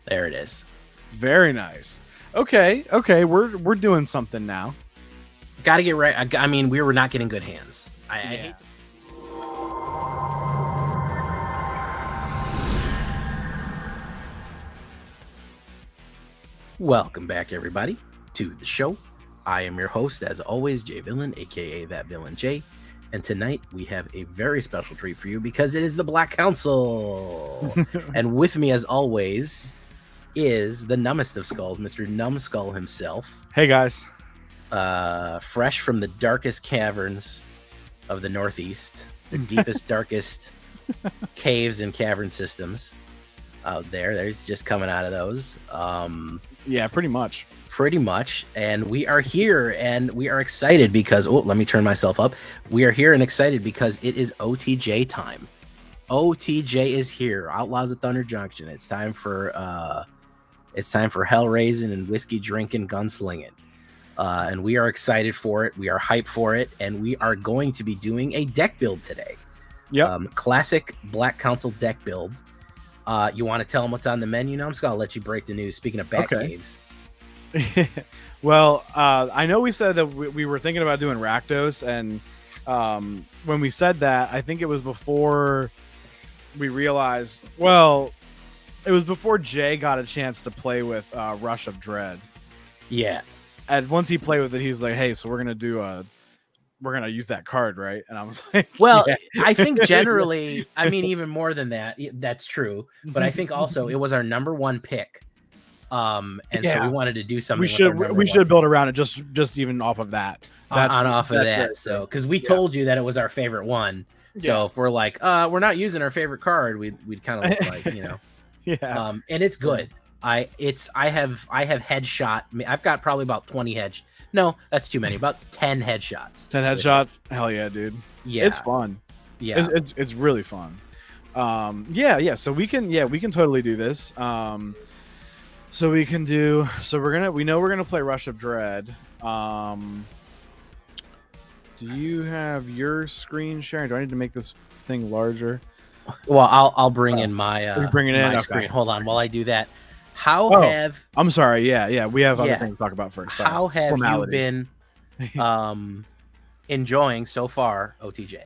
There it is. Very nice. Okay, we're doing something now. Got to get right. I mean, we were not getting good hands. I hate to... Welcome back, everybody, to the show. I am your host, as always, Jay Villain, aka That Villain Jay. And tonight we have a very special treat for you because it is the Black Council. And with me, as always, is the numbest of skulls, Mr. Numbskull himself. Hey, guys. Fresh from the darkest caverns of the Northeast, the deepest, darkest caves and cavern systems out there. There's just coming out of those. Yeah, pretty much. And we are here and we are excited because, let me turn myself up. We are here and excited because it is OTJ time. OTJ is here. Outlaws of Thunder Junction. It's time for hell raising and whiskey drinking, gunslinging. And we are excited for it. We are hyped for it. And we are going to be doing a deck build today. Yep. Classic Black Council deck build. You want to tell them what's on the menu now? I'm just going to let you break the news. Speaking of bat caves. Well, I know we said that we were thinking about doing Rakdos, and when we said that, I think it was before we realized, well, it was before Jay got a chance to play with Rush of Dread. Yeah. And once he played with it, he's like, hey, so we're going to use that card, right? And I was like, well, yeah. I think generally, I mean, even more than that, that's true. But I think also it was our number one pick. So we wanted to do something. We should build around it just even off of that. So because we told you that it was our favorite one. Yeah. So if we're like, we're not using our favorite card, we'd kind of look like, Yeah. And it's good. I have headshot. I've got probably about 20 headshots. No, that's too many. About 10 headshots. 10 headshots. Hell yeah, dude. Yeah, it's fun. Yeah, it's really fun. Yeah. So we can totally do this. We know we're gonna play Rush of Dread. Do you have your screen sharing? Do I need to make this thing larger? Well, I'll bring in my screen. Hold on while I do that. I'm sorry. Yeah. We have other things to talk about first. Sorry. How have you been enjoying so far, OTJ?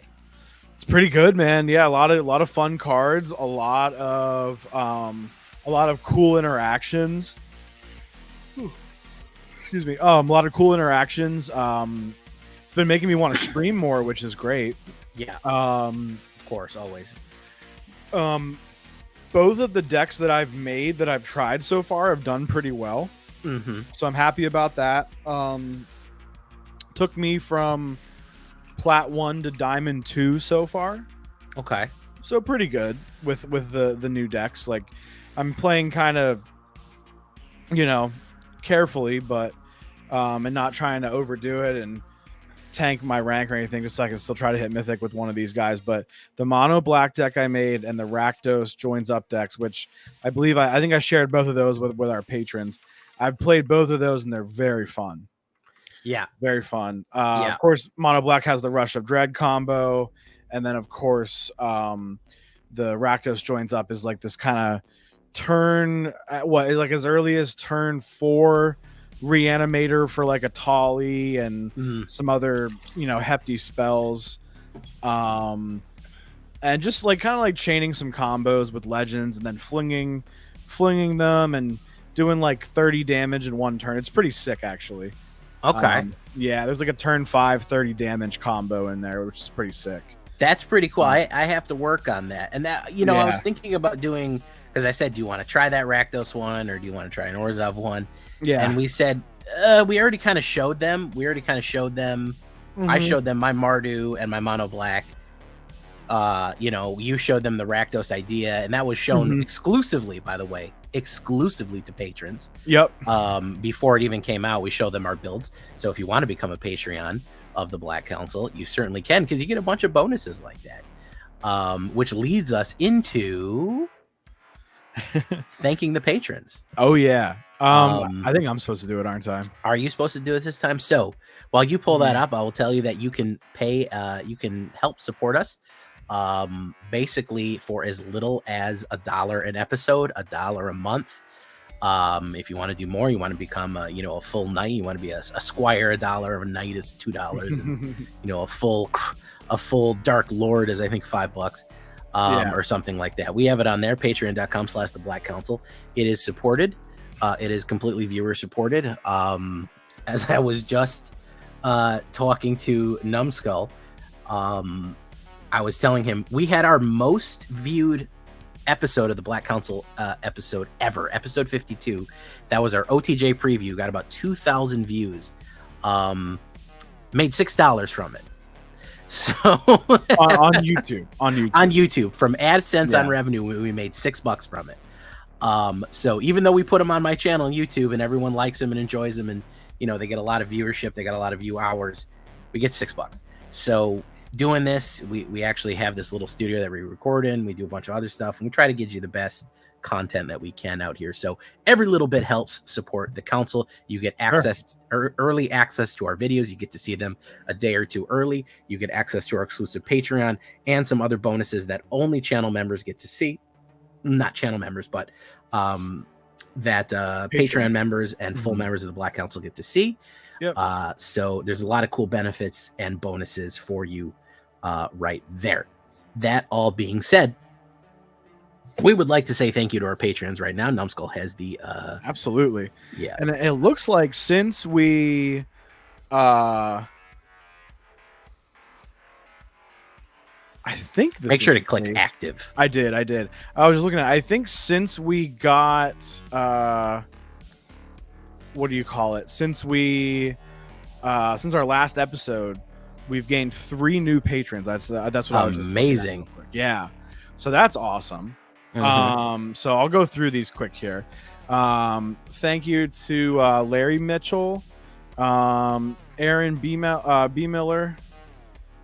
It's pretty good, man. Yeah, a lot of fun cards, a lot of cool interactions. Excuse me. A lot of cool interactions. It's been making me want to stream more, which is great. Yeah. Of course, always. Both of the decks that I've made that I've tried so far have done pretty well. Mm-hmm. So I'm happy about that. Took me from Plat 1 to Diamond 2 so far. Okay. So pretty good with the new decks. Like, I'm playing kind of, carefully, but and not trying to overdo it and tank my rank or anything, just so I can still try to hit Mythic with one of these guys. But the mono black deck I made and the Rakdos joins up decks, which I believe I think I shared both of those with our patrons. I've played both of those and they're very fun. Yeah, very fun. Of course, mono black has the Rush of Dread combo, and then of course the Rakdos joins up is like this kind of turn like as early as turn 4 reanimator for like a Tali and some other hefty spells, and just like kind of like chaining some combos with legends and then flinging them and doing like 30 damage in one turn. It's pretty sick, actually. Okay. There's like a turn 5 30 damage combo in there, which is pretty sick. That's pretty cool. I have to work on that. And that I was thinking about doing, because I said, do you want to try that Rakdos one or do you want to try an Orzhov one? Yeah. And we said, we already kind of showed them. Mm-hmm. I showed them my Mardu and my mono black. You showed them the Rakdos idea, and that was shown exclusively, by the way, to patrons. Yep. Before it even came out, we showed them our builds. So if you want to become a Patreon of the Black Council, you certainly can, because you get a bunch of bonuses like that. Which leads us into thanking the patrons. Oh yeah. I think I'm supposed to do it, aren't I? Are you supposed to do it this time? So while you pull that up, I will tell you that you can pay, you can help support us basically for as little as $1 an episode, $1 a month. If you want to do more, you want to become a full knight, you want to be a squire, $1, a knight is $2, and a full dark lord is I think $5. Or something like that. We have it on there, patreon.com/the Black Council. It is supported. It is completely viewer supported. As I was just talking to Numbskull, I was telling him we had our most viewed episode of the Black Council episode ever, episode 52. That was our OTJ preview, got about 2,000 views. Made $6 from it. So on YouTube from AdSense on revenue, we made $6 from it. So even though we put them on my channel on YouTube and everyone likes them and enjoys them, and they get a lot of viewership, they got a lot of view hours, we get $6. So doing this, we actually have this little studio that we record in, we do a bunch of other stuff, and we try to get you the best content that we can out here. So every little bit helps support the council. You get access, early access to our videos. You get to see them a day or two early. You get access to our exclusive Patreon and some other bonuses that only channel members get to see. Not channel members, but that Patreon members and full members of the Black Council get to see. So there's a lot of cool benefits and bonuses for you right there. That all being said, we would like to say thank you to our patrons right now. Numbskull has the absolutely, yeah, and it looks like since we I think this make sure to click active. I did. I was just looking at, I think since we got what do you call it? Since our last episode, we've gained 3 new patrons. That's what I was just amazing. Yeah. So that's awesome. So I'll go through these quick here. Thank you to Larry Mitchell, Aaron B. Miller,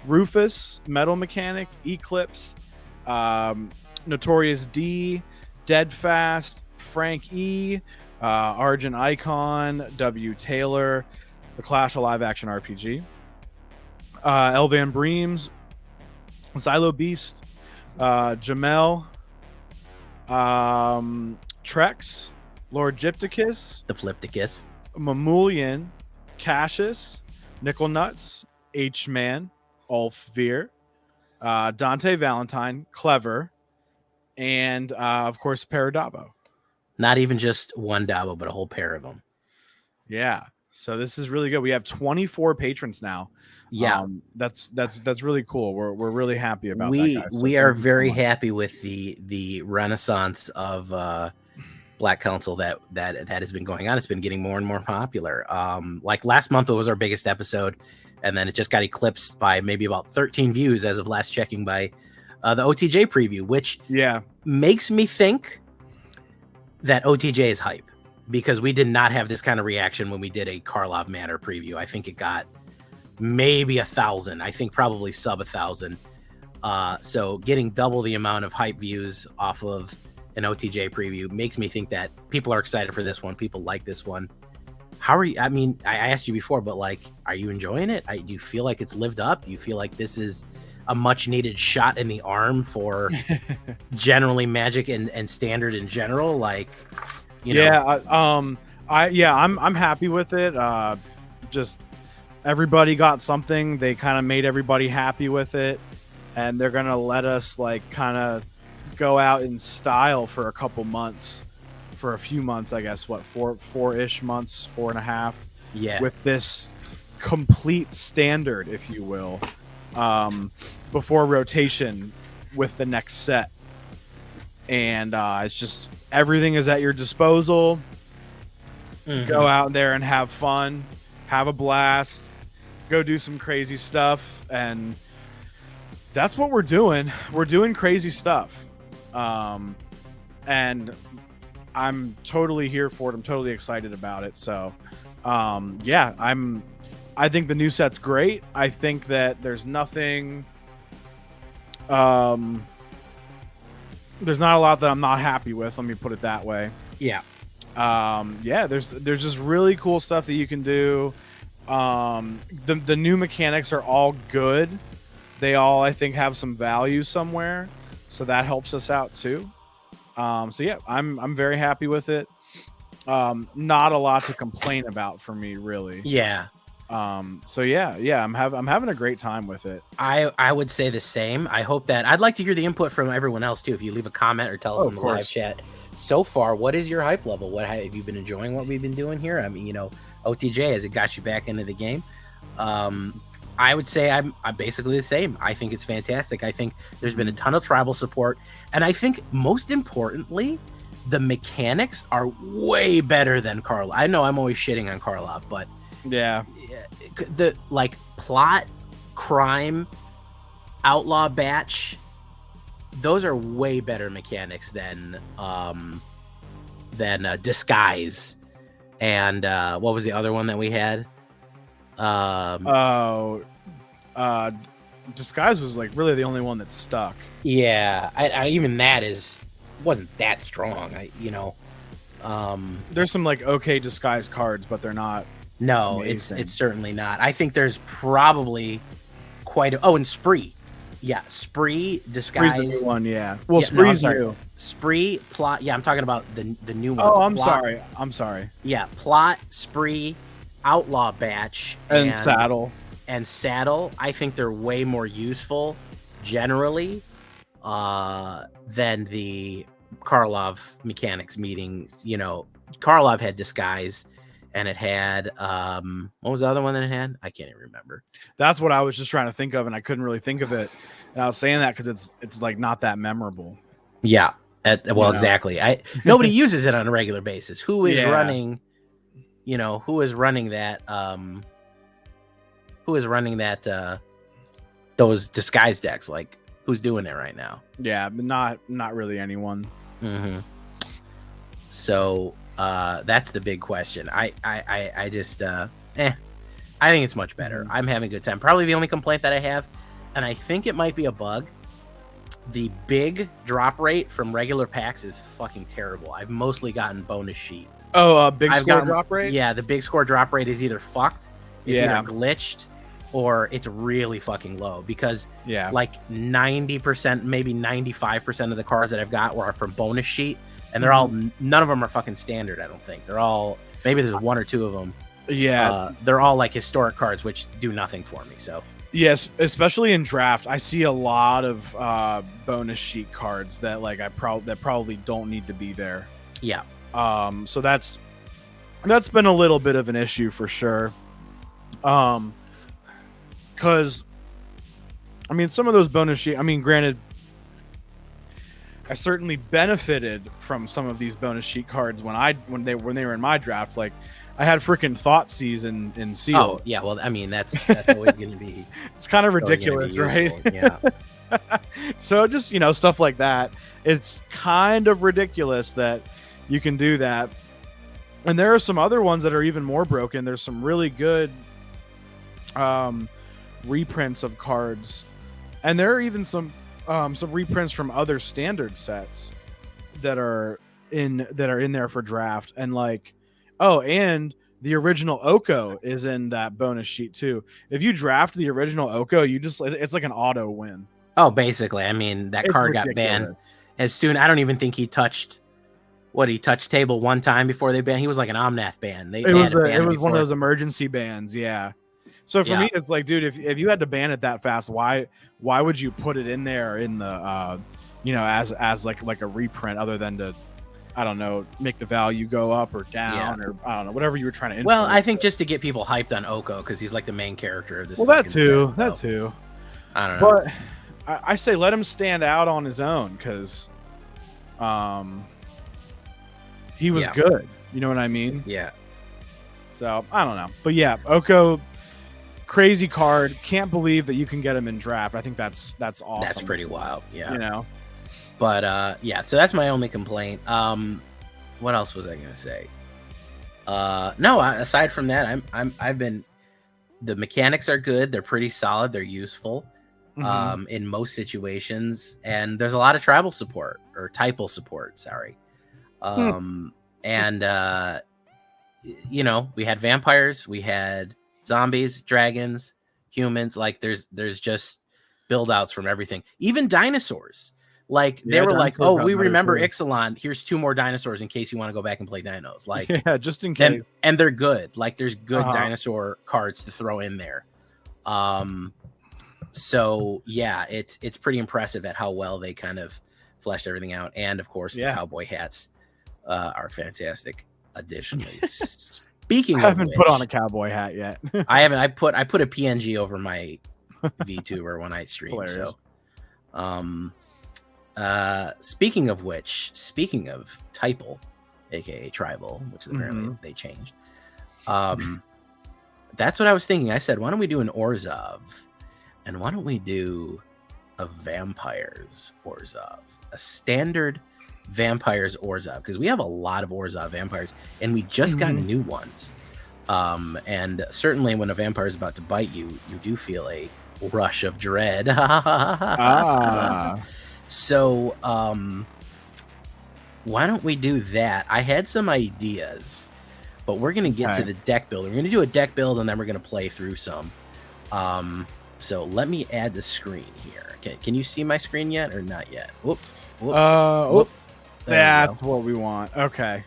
Rufus, Metal Mechanic, Eclipse, Notorious D, Deadfast, Frank E, Argent Icon, W. Taylor, The Clash of Live Action RPG, Elvan Breams, Xylo Beast, Jamel, Trex, Lord Gypticus, the Flipticus, Mamulian, Cassius, Nickel Nuts, H-Man, Ulf Veer, Dante Valentine, Clever, and of course Paradabo. Not even just one Dabo, but a whole pair of them. Yeah. So this is really good. We have 24 patrons now. Yeah, that's really cool. We're really happy about that, guys. So we are very happy with the renaissance of Black Council that has been going on. It's been getting more and more popular. Like last month, it was our biggest episode, and then it just got eclipsed by maybe about 13 views as of last checking by the OTJ preview, which makes me think that OTJ is hype, because we did not have this kind of reaction when we did a Karlov Manor preview. I think it got maybe 1,000. I think probably sub 1,000. So getting double the amount of hype views off of an OTJ preview makes me think that people are excited for this one. People like this one. How are you? I mean, I asked you before, but like, are you enjoying it? Do you feel like it's lived up? Do you feel like this is a much needed shot in the arm for generally Magic and Standard in general? Like, I'm happy with it. Just everybody got something. They kind of made everybody happy with it, and they're gonna let us like kind of go out in style for a couple months, for a few months, I guess. What, four-ish months, 4.5? Yeah. With this complete Standard, if you will, before rotation with the next set, and it's just everything is at your disposal. Go out there and have fun, have a blast, go do some crazy stuff, and that's what we're doing. We're doing crazy stuff, and I'm totally here for it. I'm totally excited about it. So I think the new set's great. I think that there's nothing there's not a lot that I'm not happy with, let me put it that way. There's just really cool stuff that you can do. The new mechanics are all good. They all, I think, have some value somewhere, so that helps us out too. I'm very happy with it. Not a lot to complain about for me, really. Yeah. So yeah, I'm having a great time with it. I would say the same. I hope that I'd like to hear the input from everyone else too. If you leave a comment or tell us in the live chat. So far, what is your hype level? What have you been enjoying? What we've been doing here? I mean, OTJ, has it got you back into the game? I would say I'm basically the same. I think it's fantastic. I think there's been a ton of tribal support, and I think most importantly, the mechanics are way better than Karlov. I know I'm always shitting on Karlov, but yeah, the like plot, crime, outlaw batch, those are way better mechanics than disguise. And what was the other one that we had? Disguise was like really the only one that stuck. Yeah, I even that wasn't that strong. There's some like okay disguise cards, but they're not. No, amazing. it's certainly not. I think there's probably quite a and Spree. Yeah, Spree, disguise. Spree's the new one, yeah. Well, Spree's new. Spree, plot. Yeah, I'm talking about the new one. Oh, I'm sorry. Yeah, plot, Spree, outlaw batch, and saddle. And saddle. I think they're way more useful generally than the Karlov mechanics meeting. Karlov had disguise. And it had what was the other one that it had? I can't even remember. That's what I was just trying to think of, and I couldn't really think of it. And I was saying that because it's like not that memorable. Yeah. Exactly. Nobody uses it on a regular basis. Who is running? Who is running that? Who is running that? Those disguise decks. Like, who's doing it right now? Yeah, but not really anyone. Mm-hmm. So. That's the big question. I just I think it's much better. I'm having a good time. Probably the only complaint that I have, and I think it might be a bug, the big drop rate from regular packs is fucking terrible. I've mostly gotten bonus sheet. Oh, big score drop rate? Yeah, the big score drop rate is either fucked, it's either glitched, or it's really fucking low because like 90%, maybe 95% of the cards that I've got are from bonus sheet. And they're all, none of them are fucking standard, I don't think. They're all, maybe there's one or two of them. Yeah. They're all like historic cards, which do nothing for me. So, yes, especially in draft, I see a lot of bonus sheet cards that like that probably don't need to be there. Yeah. So that's been a little bit of an issue for sure. Because, I mean, some of those bonus sheet, I mean, granted, I certainly benefited from some of these bonus sheet cards when they were in my draft. Like, I had freaking Thoughtseize in Seal. Oh yeah, well, I mean that's always going to be. It's kind of ridiculous, right? Yeah. So just stuff like that. It's kind of ridiculous that you can do that. And there are some other ones that are even more broken. There's some really good reprints of cards, and there are even some reprints from other standard sets that are in there for draft, and like, and the original Oko is in that bonus sheet too. If you draft the original Oko, it's like an auto win. Oh, basically, I mean that card got banned as soon. I don't even think he touched table one time before they banned. He was like an Omnath ban. It was one of those emergency bans, yeah. So for me, it's like, dude, if you had to ban it that fast, why would you put it in there in the as like a reprint other than to, I don't know, make the value go up or down or I don't know, whatever you were trying to influence. Well, I think just to get people hyped on Oko because he's like the main character of this. Well, that too. I don't know. But I say let him stand out on his own because he was good. You know what I mean? Yeah. So I don't know. But yeah, Oko, crazy card. Can't believe that you can get him in draft. I think that's awesome. That's pretty wild. Yeah. But so that's my only complaint. What else was I gonna say? No, aside from that, the mechanics are good. They're pretty solid. They're useful in most situations, and there's a lot of tribal support or typal support. Sorry. And we had vampires, we had zombies, dragons, humans. Like there's just build outs from everything, even dinosaurs. Like they Yeah, were like, dinosaurs oh, got we better remember too. Ixalan. Here's 2 more dinosaurs in case you want to go back and play dinos. Like, yeah, just in case. and they're good. Like there's good Uh-huh. dinosaur cards to throw in there. So yeah, it's pretty impressive at how well they kind of fleshed everything out. And of course, the cowboy hats are fantastic additionally. Speaking I haven't of which, put on a cowboy hat yet. I haven't. I put a PNG over my VTuber when I stream. So, speaking of which, speaking of Typal, aka Tribal, which apparently they changed. That's what I was thinking. I said, why don't we do an Orzhov, and why don't we do a Vampires Orzhov, a standard Vampires Orzhov, because we have a lot of Orzhov vampires, and we just got new ones. And certainly when a vampire is about to bite you, you do feel a rush of dread. So, why don't we do that? I had some ideas, but we're going to get to the deck build. We're going to do a deck build, and then we're going to play through some. So let me add the screen here. Okay, can you see my screen yet or not yet? Whoop. That's what we want. Okay.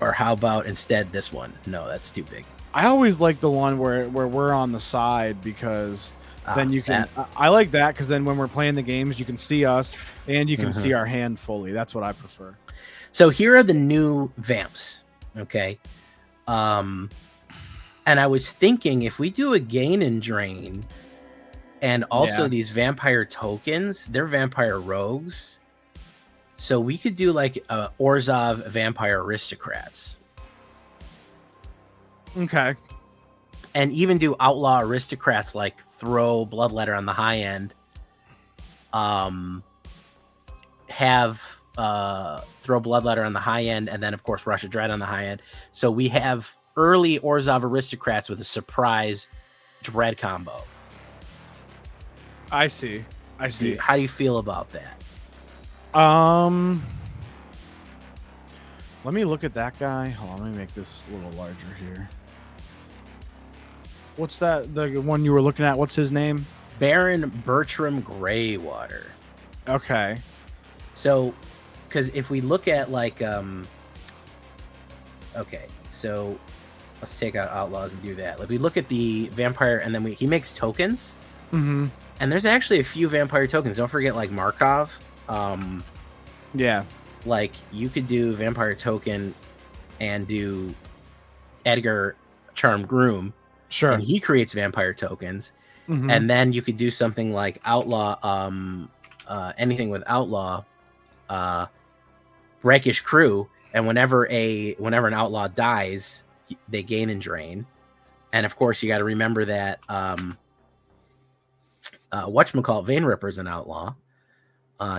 Or how about instead this one? No, that's too big. I always like the one where we're on the side, because then you can. I like that because then when we're playing the games, you can see us and you can see our hand fully. That's what I prefer. So here are the new vamps. Okay. And I was thinking if we do a gain and drain, and also these vampire tokens, they're vampire rogues. So we could do like Orzhov vampire aristocrats. Okay. And even do outlaw aristocrats, like throw Bloodletter on the high end. Have throw Bloodletter on the high end, and then of course Rush of Dread on the high end. So we have early Orzhov aristocrats with a surprise Dread combo. I see. How do you feel about that? Let me look at that guy. Hold on, let me make this a little larger here. What's that? The one you were looking at? What's his name? Baron Bertram Greywater. Okay. So, because if we look at like, okay, so let's take out Outlaws and do that. Like we look at the vampire, and then he makes tokens. Mm-hmm. And there's actually a few vampire tokens. Don't forget like Markov. Yeah. Like you could do vampire token and do Edgar Charmed Groom. Sure. And he creates vampire tokens. And then you could do something like Outlaw, anything with Outlaw, Rakish Crew. And whenever an outlaw dies, they gain and drain. And of course you got to remember that, whatchamacallit, Vein Ripper's an outlaw.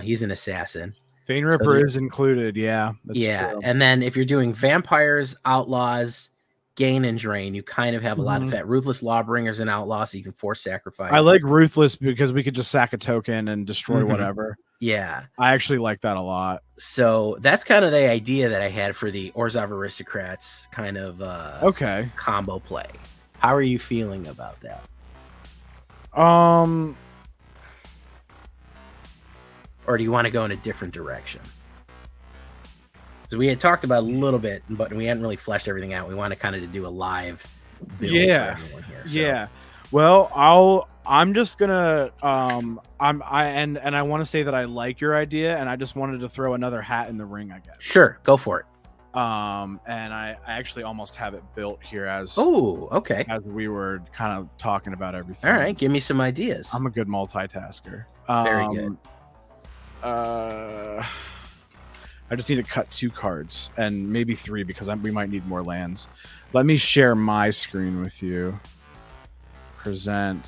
He's an assassin. Vein Ripper is included, yeah. That's true. And then if you're doing vampires, outlaws, gain and drain, you kind of have a lot of fat. Ruthless Lawbringer's an outlaw, so you can force sacrifice. I like Ruthless because we could just sack a token and destroy whatever. Yeah. I actually like that a lot. So that's kind of the idea that I had for the Orzhov Aristocrats kind of combo play. How are you feeling about that? Or do you want to go in a different direction? So we had talked about a little bit, but we hadn't really fleshed everything out. We want to kind of do a live build for everyone here. So. Yeah. Well, I'm just gonna I want to say that I like your idea, and I just wanted to throw another hat in the ring, I guess. Sure, go for it. And I actually almost have it built here as as we were kind of talking about everything. All right, give me some ideas. I'm a good multitasker. Very good. I just need to cut 2 cards and maybe 3 because we might need more lands. Let me share my screen with you. Present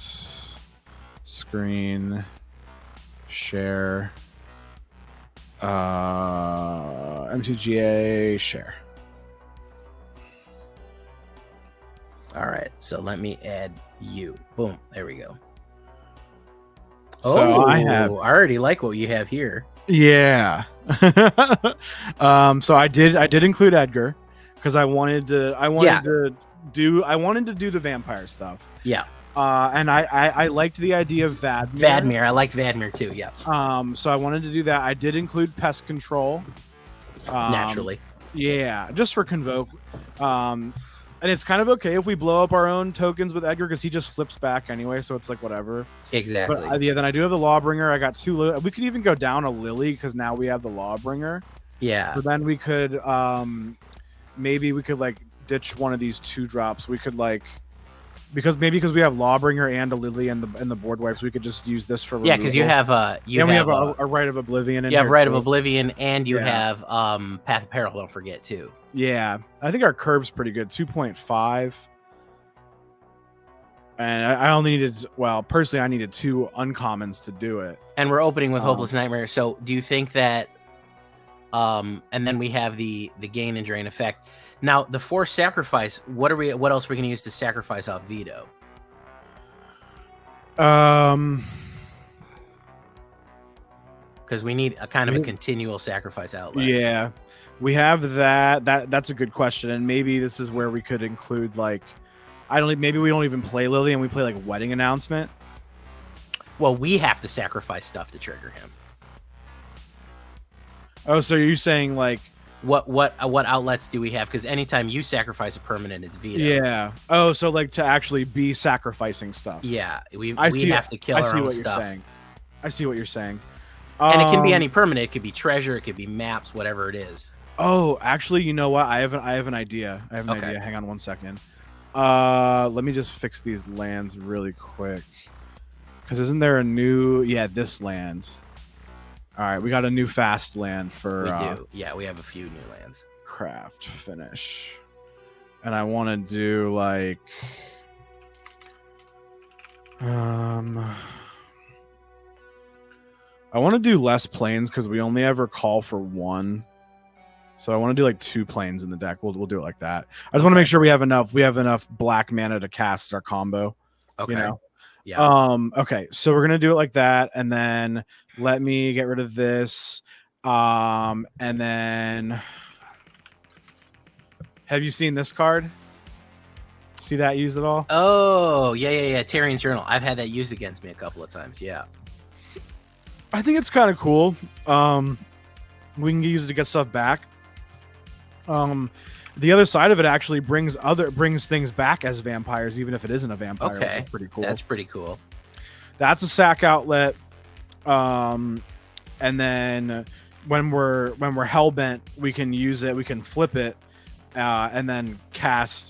screen, share, MTGA, share. All right, so let me add you. Boom, there we go. So I already like what you have here. Yeah. So I did include Edgar because I wanted to do the vampire stuff. Yeah. And I liked the idea of Vadmir. Vadmir, I like Vadmir too. Yeah. So I wanted to do that. I did include Pest Control. Naturally. Yeah, just for Convoke. And it's kind of okay if we blow up our own tokens with Edgar because he just flips back anyway, so it's like whatever. Exactly. But yeah, then I do have the Lawbringer. I got 2. We could even go down a Lily because now we have the Lawbringer. Yeah. So then we could maybe we could like ditch one of these 2-drops. We could like because we have Lawbringer and a Lily and the board wipes, we could just use this for removal. Yeah, because you have we have a Rite of Oblivion. You have Rite of Oblivion, and you have Path of Peril. Don't forget too. Yeah, I think our curb's pretty good, 2.5. And I only needed, well, personally, I needed 2 uncommons to do it. And we're opening with Hopeless Nightmare. So do you think that, and then we have the gain and drain effect. Now the forced sacrifice, what else are we going to use to sacrifice out Vito? Because we need a kind of a continual sacrifice outlet. Yeah, we have that. That's a good question. And maybe this is where we could include like, maybe we don't even play Lily and we play like Wedding Announcement. Well, we have to sacrifice stuff to trigger him. Oh, so you're saying like what outlets do we have? Because anytime you sacrifice a permanent, it's Vito. Yeah. Oh, so like to actually be sacrificing stuff. Yeah, we have to kill our own stuff. I see what you're saying. And it can be any permanent. It could be treasure. It could be maps. Whatever it is. Oh, actually, you know what? I have an idea. Idea. Hang on one second. Let me just fix these lands really quick. Because isn't there a new? Yeah, this land. All right, we got a new fast land for. We do. Yeah, we have a few new lands. Craft finish, and I want to do like. I want to do less planes because we only ever call for 1. So I want to do like 2 planes in the deck. We'll do it like that. I just want to make sure we have enough black mana to cast our combo. Okay. You know? Yeah. Okay. So we're gonna do it like that, and then let me get rid of this. And then have you seen this card? See that used at all? Oh, yeah. Tarian's Journal. I've had that used against me a couple of times. Yeah. I think it's kind of cool. We can use it to get stuff back. The other side of it actually brings things back as vampires, even if it isn't a vampire. Okay, which is pretty cool. That's pretty cool. That's a sack outlet. And then when we're hellbent, we can use it. We can flip it, and then cast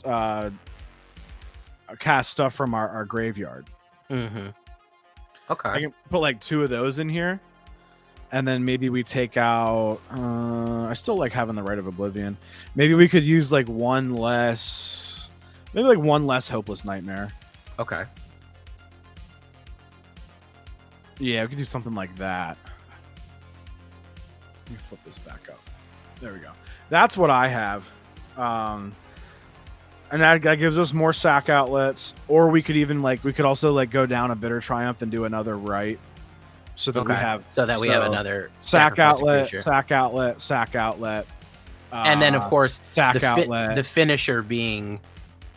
stuff from our graveyard. Mm-hmm. Okay. I can put like 2 of those in here. And then maybe we take out... I still like having the Rite of Oblivion. Maybe we could use like 1 less... Maybe like 1 less Hopeless Nightmare. Okay. Yeah, we could do something like that. Let me flip this back up. There we go. That's what I have. And that gives us more sack outlets. Or we could even we could also go down a Bitter Triumph and do another Rite. So that we have another sack outlet, creature. sack outlet, sack outlet, and then of course sack outlet. The finisher being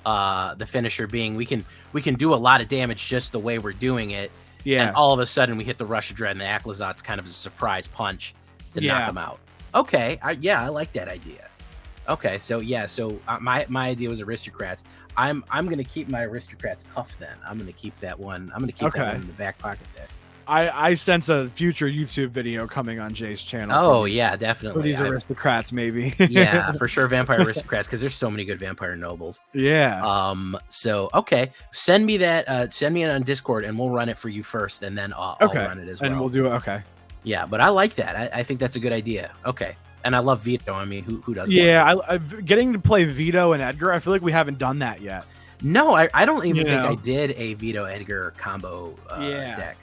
we can do a lot of damage just the way we're doing it. Yeah. And all of a sudden we hit the Rush of Dread and the Aclazotz kind of a surprise punch to knock them out. Okay, I like that idea. Okay, so my idea was Aristocrats. I'm gonna keep my Aristocrats cuff then. I'm gonna keep that one. I'm gonna keep that one in the back pocket there. I sense a future YouTube video coming on Jay's channel. Oh, yeah, definitely. For these Aristocrats, maybe. Yeah, for sure. Vampire Aristocrats, because there's so many good Vampire Nobles. Yeah. So, okay. Send me that. Send me it on Discord, and we'll run it for you first, and then I'll run it as well. And we'll do it. Okay. Yeah, but I like that. I think that's a good idea. Okay. And I love Vito. I mean, who doesn't? Yeah, getting to play Vito and Edgar, I feel like we haven't done that yet. No, I don't even think I did a Vito Edgar combo deck.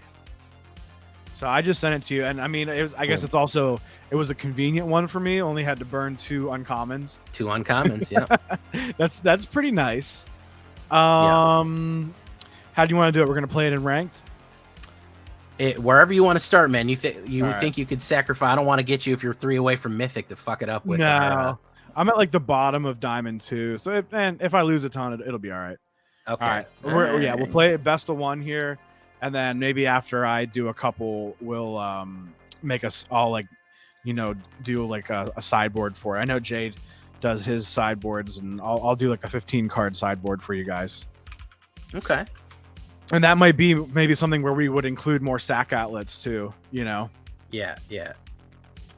So I just sent it to you, and I mean, I guess it was a convenient one for me. Only had to burn 2 uncommons. 2 uncommons, yeah. That's pretty nice. How do you want to do it? We're gonna play it in ranked. Wherever you want to start, man. You think you could sacrifice? I don't want to get you if you're 3 away from Mythic to fuck it up with. No, I'm at the bottom of Diamond 2. So if I lose a ton, it'll be all right. Okay. All right. We'll play it best of one here, and then maybe after I do a couple, we'll make us all like, do like a sideboard for it. I know Jade does his sideboards, and I'll do like a 15 card sideboard for you guys. Okay. And that might be maybe something where we would include more sack outlets too. Yeah.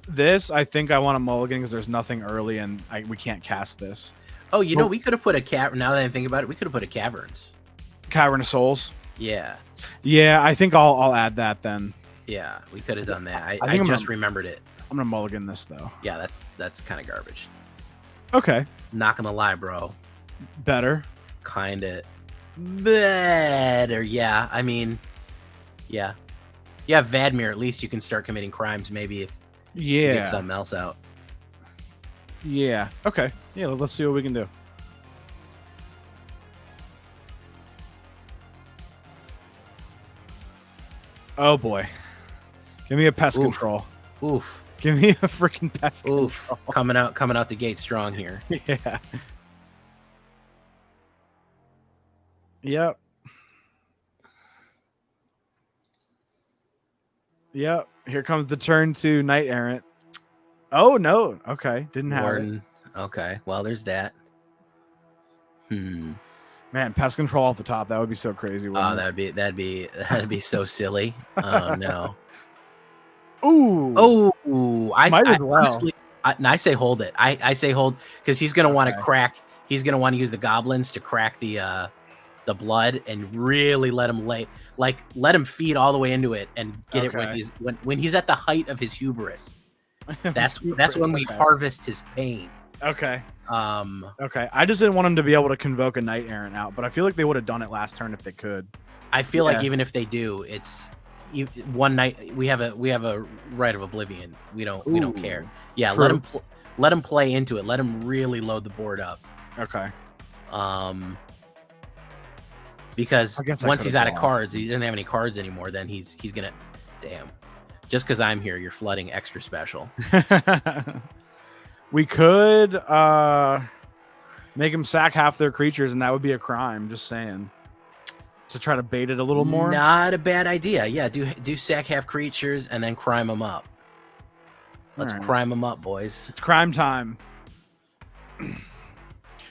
This, I think I want to mulligan because there's nothing early, and we can't cast this. Oh, we could have put a cavern. Now that I think about it, we could have put a caverns. Cavern of Souls. Yeah. Yeah, I think I'll add that then. Yeah, we could have done that. I just remembered it. I'm gonna mulligan this though. Yeah, that's kind of garbage. Okay. Not gonna lie, bro. Better. Kind of better. Yeah, I mean, yeah. Yeah, Vadmir. At least you can start committing crimes. Maybe if you get something else out. Yeah. Okay. Yeah. Let's see what we can do. Oh boy. Give me a pest control. Oof. Give me a freaking pest control. Coming out the gate strong here. Yeah. Yep. Yep. Here comes the turn to Knight Errant. Oh no. Okay. Didn't have it. Okay. Well, there's that. Man, pest control off the top. That would be so crazy. Oh, that'd be so silly. Oh no. Ooh. Might as well. Honestly, I say hold it. I say hold because he's gonna want to crack. He's gonna want to use the goblins to crack the blood and really let him feed all the way into it and get it when he's at the height of his hubris. That's when we harvest his pain. Okay. Okay. I just didn't want him to be able to convoke a Knight Errant out, but I feel like they would have done it last turn if they could. I feel like even if they do, it's one night we have a right of oblivion. We don't care. Yeah, true. Let him play into it. Let him really load the board up. Okay. Because once he's out of cards, he doesn't have any cards anymore. Then he's gonna, damn. Just because I'm here, you're flooding extra special. We could make him sack half their creatures, and that would be a crime. Just saying. To try to bait it a little more. Not a bad idea. Yeah, do sack half creatures and then crime them up. Let's crime them up, boys. It's crime time.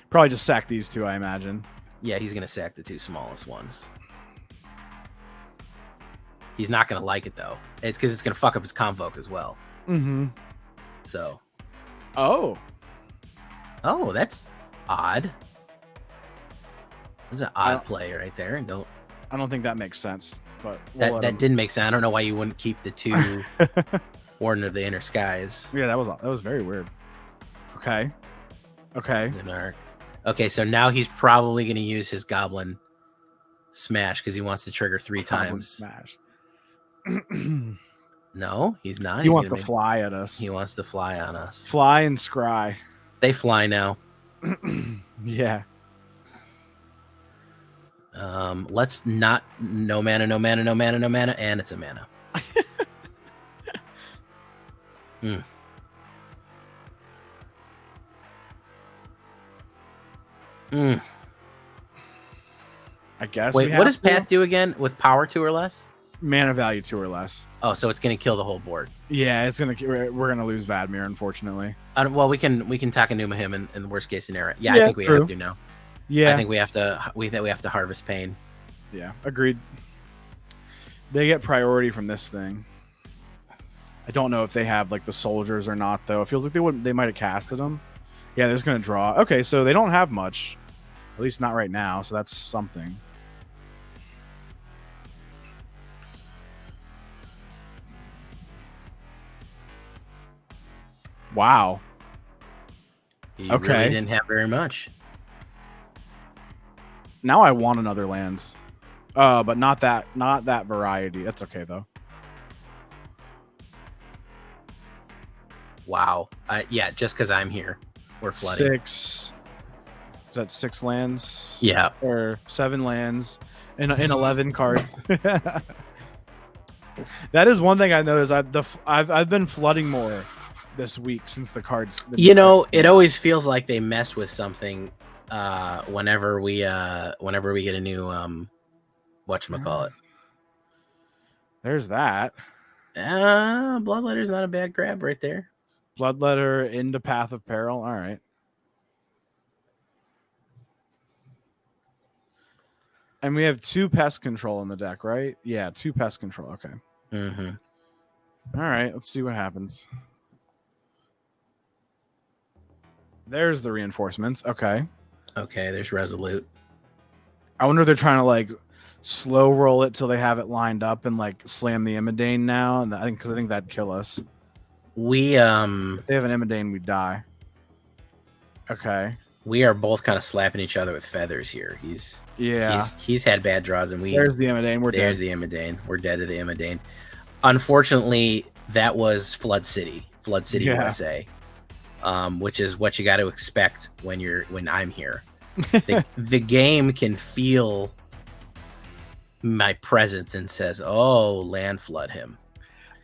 Probably just sack these two, I imagine. Yeah, he's gonna sack the two smallest ones. He's not gonna like it though. It's because it's gonna fuck up his convoke as well. Mm-hmm. So. Oh, that's odd. That's an odd play right there. I don't think that makes sense. But that didn't make sense. I don't know why you wouldn't keep the two Warden of the Inner Skies. Yeah, that was very weird. Okay. Okay, so now he's probably going to use his Goblin Smash because he wants to trigger 3 times. Smash. No, he's not. He wants to fly at us. He wants to fly on us. Fly and scry. They fly now. Yeah. Let's not no mana, and it's a mana. I guess. Wait, what does Path do again? With power 2 or less? Mana value 2 or less. Oh, so it's gonna kill the whole board. Yeah, we're gonna lose Vadmir, unfortunately. Well, we can Takenuma him in the worst case scenario. Yeah, I think we have to now. Yeah, I think we have to harvest pain. Yeah, agreed. They get priority from this thing. I don't know if they have like the soldiers or not, though. It feels like they might have casted them. Yeah, they're just gonna draw. Okay, so they don't have much, at least not right now. So that's something. Wow. He really didn't have very much. Now I want another lands. But not that variety. That's okay though. Wow. Yeah, just because I'm here. We're flooding. 6. Is that 6 lands? Yeah. Or 7 lands in 11 cards. That is one thing I noticed. I've been flooding more this week since the cards. It always feels like they messed with something whenever we get a new whatchamacallit. There's that. Bloodletter's not a bad grab right there. Bloodletter into Path of Peril. All right. And we have 2 Pest Control in the deck, right? Yeah, 2 Pest Control. Okay. Mm-hmm. All right, let's see what happens. There's the reinforcements. Okay. Okay, there's Resolute. I wonder if they're trying to like slow roll it till they have it lined up and like slam the Imidane now, and I think that'd kill us. We If they have an Imidane, we die. Okay. We are both kind of slapping each other with feathers here. He's had bad draws, and there's the Imidane. There's the Imidane. We're dead to the Imidane. Unfortunately, that was Flood City, USA, which is what you got to expect when I'm here. The game can feel my presence and says, "Oh, land flood him."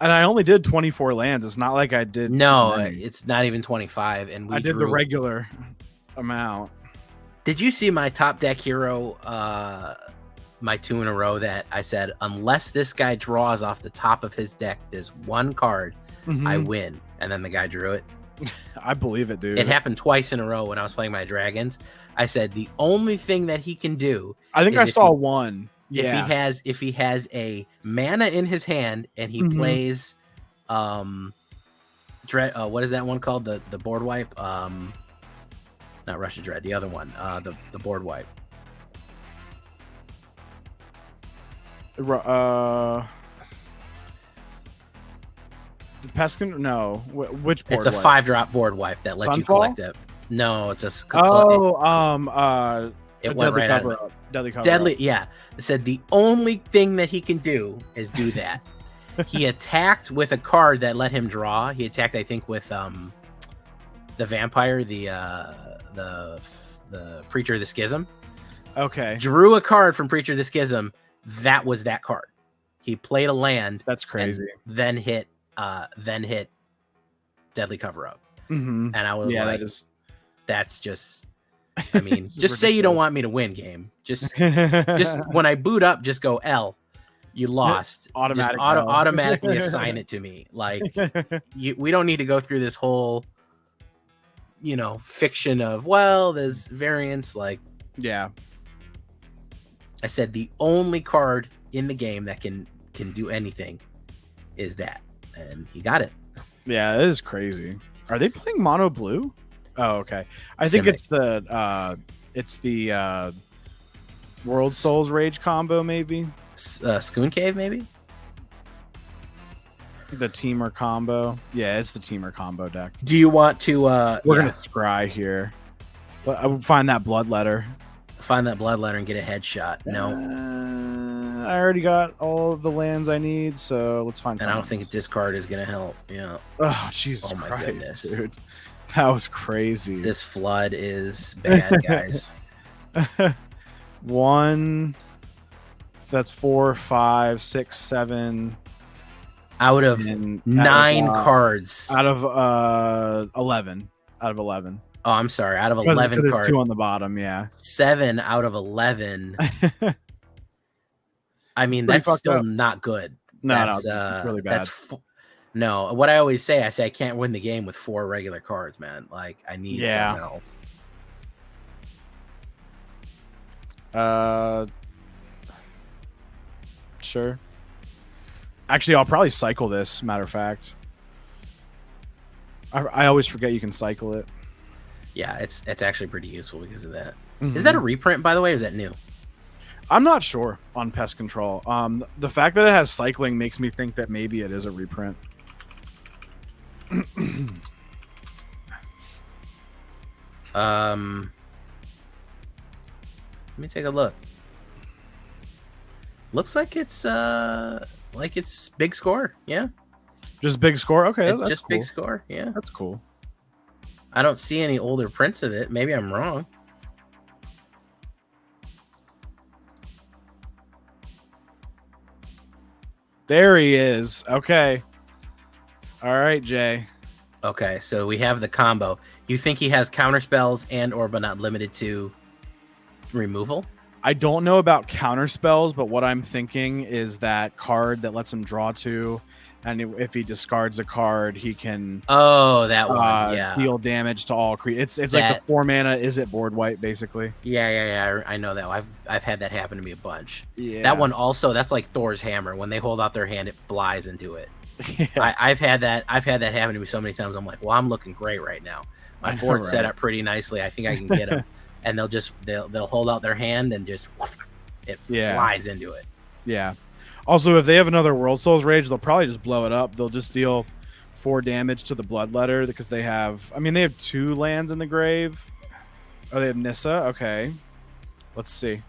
And I only did 24 lands. It's not like I did. No, it's not even 25. And I did the regular amount. Did you see my top deck hero? My 2 in a row that I said, unless this guy draws off the top of his deck this one card, I win. And then the guy drew it. I believe it, dude. It happened twice in a row when I was playing my dragons. I said the only thing that he can do. I think I saw one. Yeah. If he has a mana in his hand and he plays, what is that one called? The board wipe. Not Rush of Dread. The other one. The board wipe. The Pest Control? No. Which board It's a wipe? 5-drop board wipe that lets Sunfall? you collect it. No, it's a. It went right out of it. Deadly cover. Deadly, yeah. It said the only thing that he can do is do that. He attacked with a card that let him draw. He attacked, I think, with the vampire, the Preacher of the Schism. Okay. Drew a card from Preacher of the Schism. That was that card. He played a land. That's crazy. Then hit Deadly Cover Up. And I was like, that's just. I mean, just say you don't want me to win, game. Just when I boot up, just go L. You lost. Automatically assign it to me. Like we don't need to go through this whole, fiction of there's variance. Like, yeah. I said the only card in the game that can do anything is that, and he got it. Yeah, it is crazy. Are they playing mono blue? Oh, okay. I think it's the World Souls Rage combo, maybe. Scoon Cave, maybe. The Teamer combo. Yeah, it's the Teamer combo deck. Do you want to? We're gonna scry here, but I would find that Bloodletter. Find that Bloodletter and get a headshot. No, I already got all of the lands I need, so let's find. And I don't think discard is gonna help. Yeah. Oh Jesus! Oh my Christ, goodness, dude. That was crazy. This flood is bad, guys. 1. That's 4, 5, 6, 7. Out of 9 cards. Out of 11. Out of 11. Oh, I'm sorry. Out of 11 cards. 2 on the bottom, yeah. 7 out of 11. I mean, that's still not good. No, it's really bad. No, what I always say, I can't win the game with 4 regular cards, man. Like, I need something else. Sure. Actually, I'll probably cycle this, matter of fact. I always forget you can cycle it. Yeah, it's actually pretty useful because of that. Is that a reprint, by the way, or is that new? I'm not sure on Pest Control. The fact that it has cycling makes me think that maybe it is a reprint. Let me take a look. Looks like it's big score. Yeah. Just big score? Okay, it's that's just cool. Big score. Yeah. That's cool. I don't see any older prints of it. Maybe I'm wrong. There he is. Okay. All right, Jay. Okay, so we have the combo. You think he has counter spells and or but not limited to removal? I don't know about counter spells, but what I'm thinking is that card that lets him draw 2, and if he discards a card, he can that one. Yeah. deal damage to all creatures. It's like That- the 4 mana is it board wipe basically. Yeah. I know that. I've had that happen to me a bunch. Yeah. That one also. That's like Thor's hammer. When they hold out their hand, it flies into it. Yeah. I've had that happen to me so many times. I'm like, well, I'm looking great right now. My board's set up pretty nicely. I think I can get them. And they'll hold out their hand and just it flies into it. Yeah. Also, if they have another World Souls Rage, they'll probably just blow it up. They'll just deal 4 damage to the Bloodletter because they have 2 lands in the grave. Oh, they have Nissa. Okay. Let's see.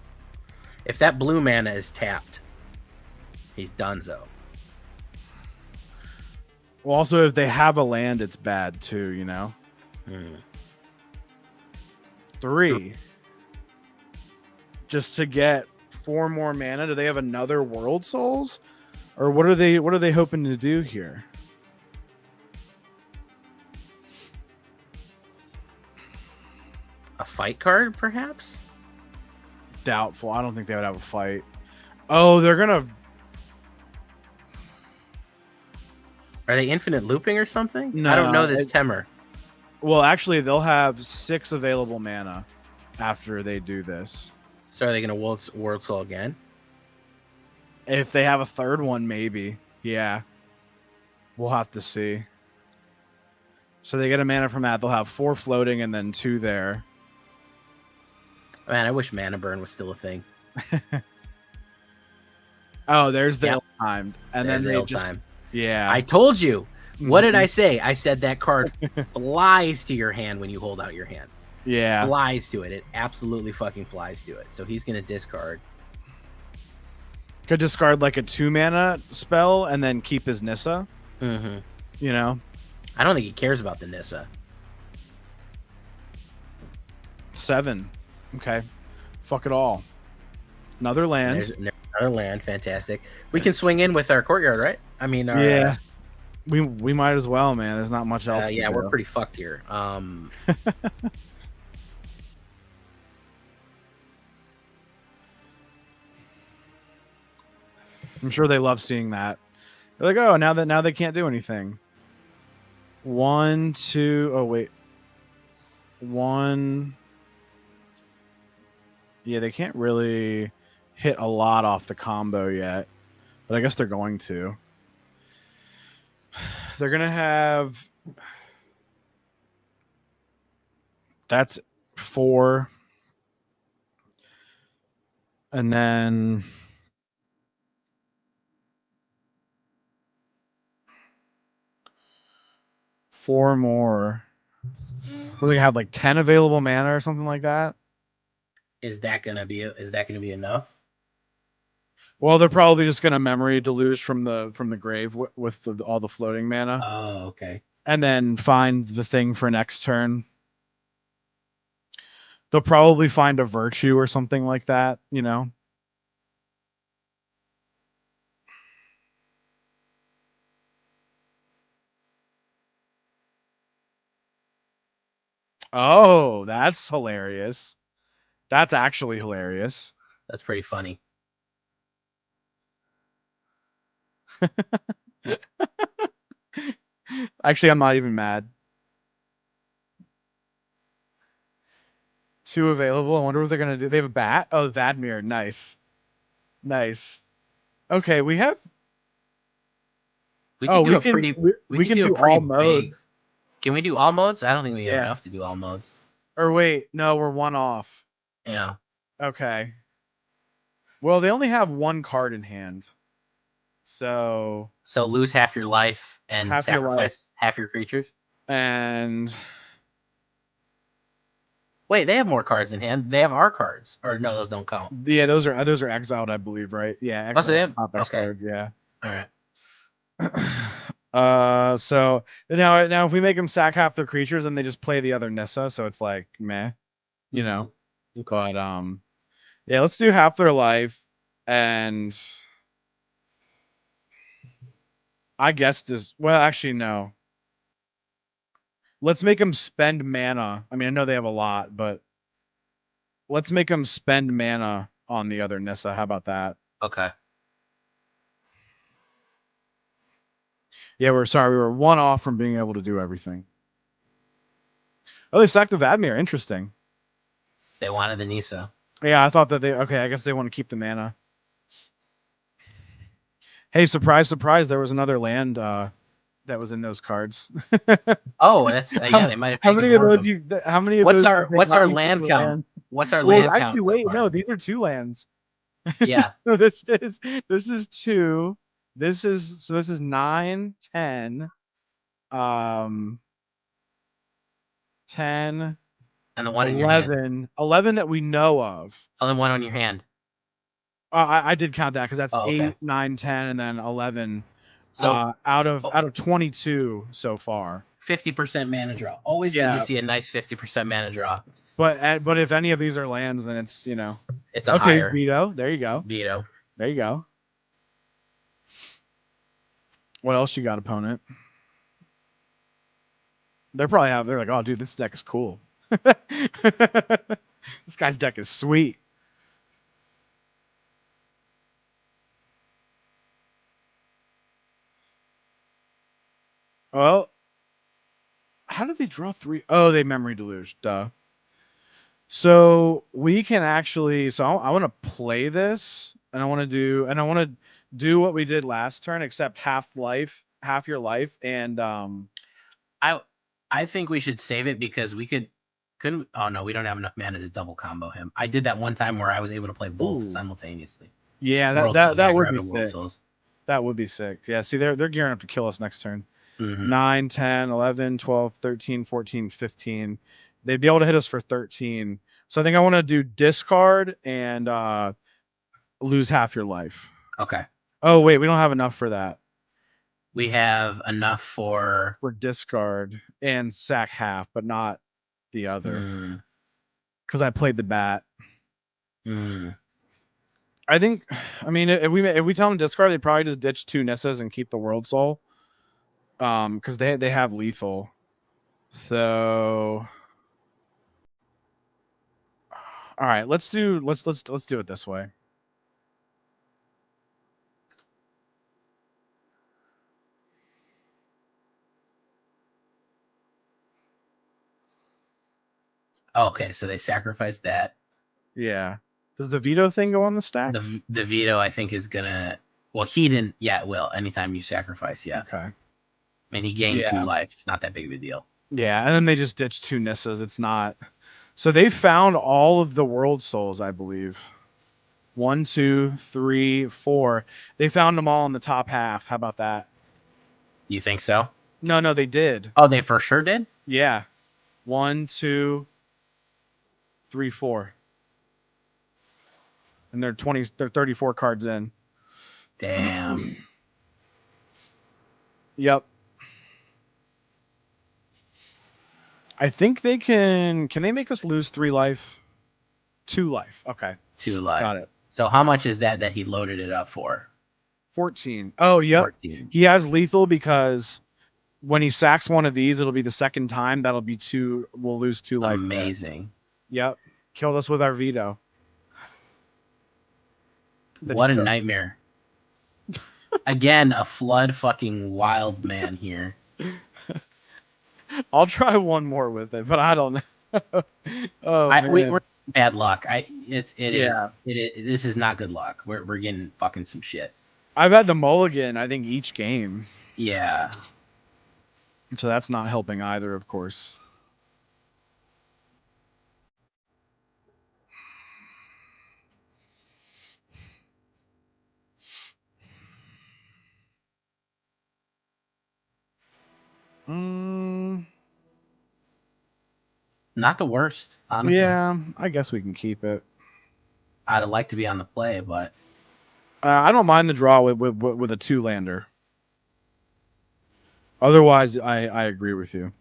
If that blue mana is tapped, he's donezo. Well, also, if they have a land, it's bad too, you know? 3. Just to get 4 more mana. Do they have another World Souls? Or what are they hoping to do here? A fight card, perhaps? Doubtful. I don't think they would have a fight. Oh, they're gonna... Are they infinite looping or something? No, I don't know this Temur. Well, actually, they'll have 6 available mana after they do this. So are they going to World Soul again? If they have a third one, maybe. Yeah. We'll have to see. So they get a mana from that. They'll have 4 floating and then 2 there. Man, I wish mana burn was still a thing. Oh, there's the ill-timed. And there's then the they just... time. Yeah. I told you. What did I say? I said that card flies to your hand when you hold out your hand. Yeah. Flies to it. It absolutely fucking flies to it. So he's going to discard. Could discard like a 2 mana spell and then keep his Nissa. Mm-hmm. You know? I don't think he cares about the Nissa. 7. Okay. Fuck it all. Another land. There's another land. Fantastic. We can swing in with our courtyard, right? I mean, our, yeah. We might as well, man. There's not much else. Yeah, we're pretty fucked here. I'm sure they love seeing that. They're like, oh, now they can't do anything. 1, 2. Oh wait. 1. Yeah, they can't really hit a lot off the combo yet, but I guess they're going to. They're gonna have. That's 4, and then. Four more. We're gonna have like 10 available mana or something like that. Is that gonna be enough? Well, they're probably just gonna memory deluge from the grave with all the floating mana. Oh, okay. And then find the thing for next turn. They'll probably find a virtue or something like that, you know. Oh, that's hilarious. That's actually hilarious. That's pretty funny. Actually, I'm not even mad. 2 available. I wonder what they're gonna do. They have a bat. Oh, Vadmir. Nice. Okay, we have. We can do all modes. Can we do all modes? I don't think we have enough to do all modes. Or wait, no, we're 1 off. Yeah. Okay. Well, they only have 1 card in hand. So lose half your life and sacrifice half your creatures. And wait, they have more cards in hand. They have our cards, or no, those don't count. Yeah, those are exiled, I believe, right? Yeah, exiled. Oh, so they have? Okay. Card, yeah. All right. So now if we make them sack half their creatures and they just play the other Nissa, so it's like meh, you know. But yeah, let's do half their life, and I guess this. Well, actually, no. Let's make them spend mana. I mean, I know they have a lot, but let's make them spend mana on the other Nissa. How about that? Okay. Yeah, we're sorry. We were one off from being able to do everything. Oh, they sacked the Vadmir. Interesting. They wanted the Nissa. Yeah, I thought that they... Okay, I guess they want to keep the mana. Hey, surprise, surprise. There was another land that was in those cards. Oh, that's yeah. They might have. How taken many of more those them. you? How many of What's those? our land count? What's our Well, land count actually, so wait. far? No, these are 2 lands. Yeah. So this is 2. This is 9, 10, 10, And the one in your hand. 11 that we know of. Only one on your hand. I did count that because that's Oh, 8, okay. 9, 10, and then 11. So out of 22 so far. 50% mana draw. Always good to see a nice 50% mana draw. But if any of these are lands, then it's it's a higher. Vito. There you go. Vito. There you go. What else you got, opponent? They're like, oh, dude, this deck is cool. This guy's deck is sweet. Well, how did they draw 3? Oh, they memory deluge. Duh. So we can actually. So I want to play this, and I want to do what we did last turn, except half your life, and I think we should save it because we couldn't. Oh no, we don't have enough mana to double combo him. I did that one time where I was able to play both simultaneously. Yeah, that would be sick. That would be sick. Yeah, see, they're gearing up to kill us next turn. 9, 10, 11, 12, 13, 14, 15. They'd be able to hit us for 13. So I think I want to do discard and lose half your life. Okay. Oh, wait, we don't have enough for that. We have enough for discard and sack half, but not the other. Because I played the bat. I think, I mean, if we tell them discard, they probably just ditch 2 Nissas and keep the World Soul. Because they have lethal. So, all right, let's do it this way. Okay, so they sacrificed that. Yeah. Does the Vito thing go on the stack? The Vito, I think, is gonna. Well, he didn't. Yeah, it will. Anytime you sacrifice, yeah. Okay. I mean, he gained 2 life. It's not that big of a deal. Yeah, and then they just ditch 2 Nissas. It's not. So they found all of the World Souls, I believe. 1, 2, 3, 4. They found them all in the top half. How about that? You think so? No, they did. Oh, they for sure did? Yeah. 1, 2, 3, 4. And they're 34 cards in. Damn. Yep. I think they can they make us lose 3 life? 2 life. Okay. 2 life. Got it. So how much is that he loaded it up for? 14. Oh, yep. 14. He has lethal because when he sacks one of these, it'll be the second time. That'll be 2. We'll lose 2 life. Amazing. There. Yep. Killed us with our Vito. What a nightmare. Again, a flood fucking wild man here. I'll try one more with it, but I don't know. We're bad luck. This is not good luck. We're getting fucking some shit. I've had the mulligan, I think, each game. Yeah. So that's not helping either, of course. Not the worst, honestly. Yeah, I guess we can keep it. I'd like to be on the play, but I don't mind the draw with a 2-lander. Otherwise, I agree with you.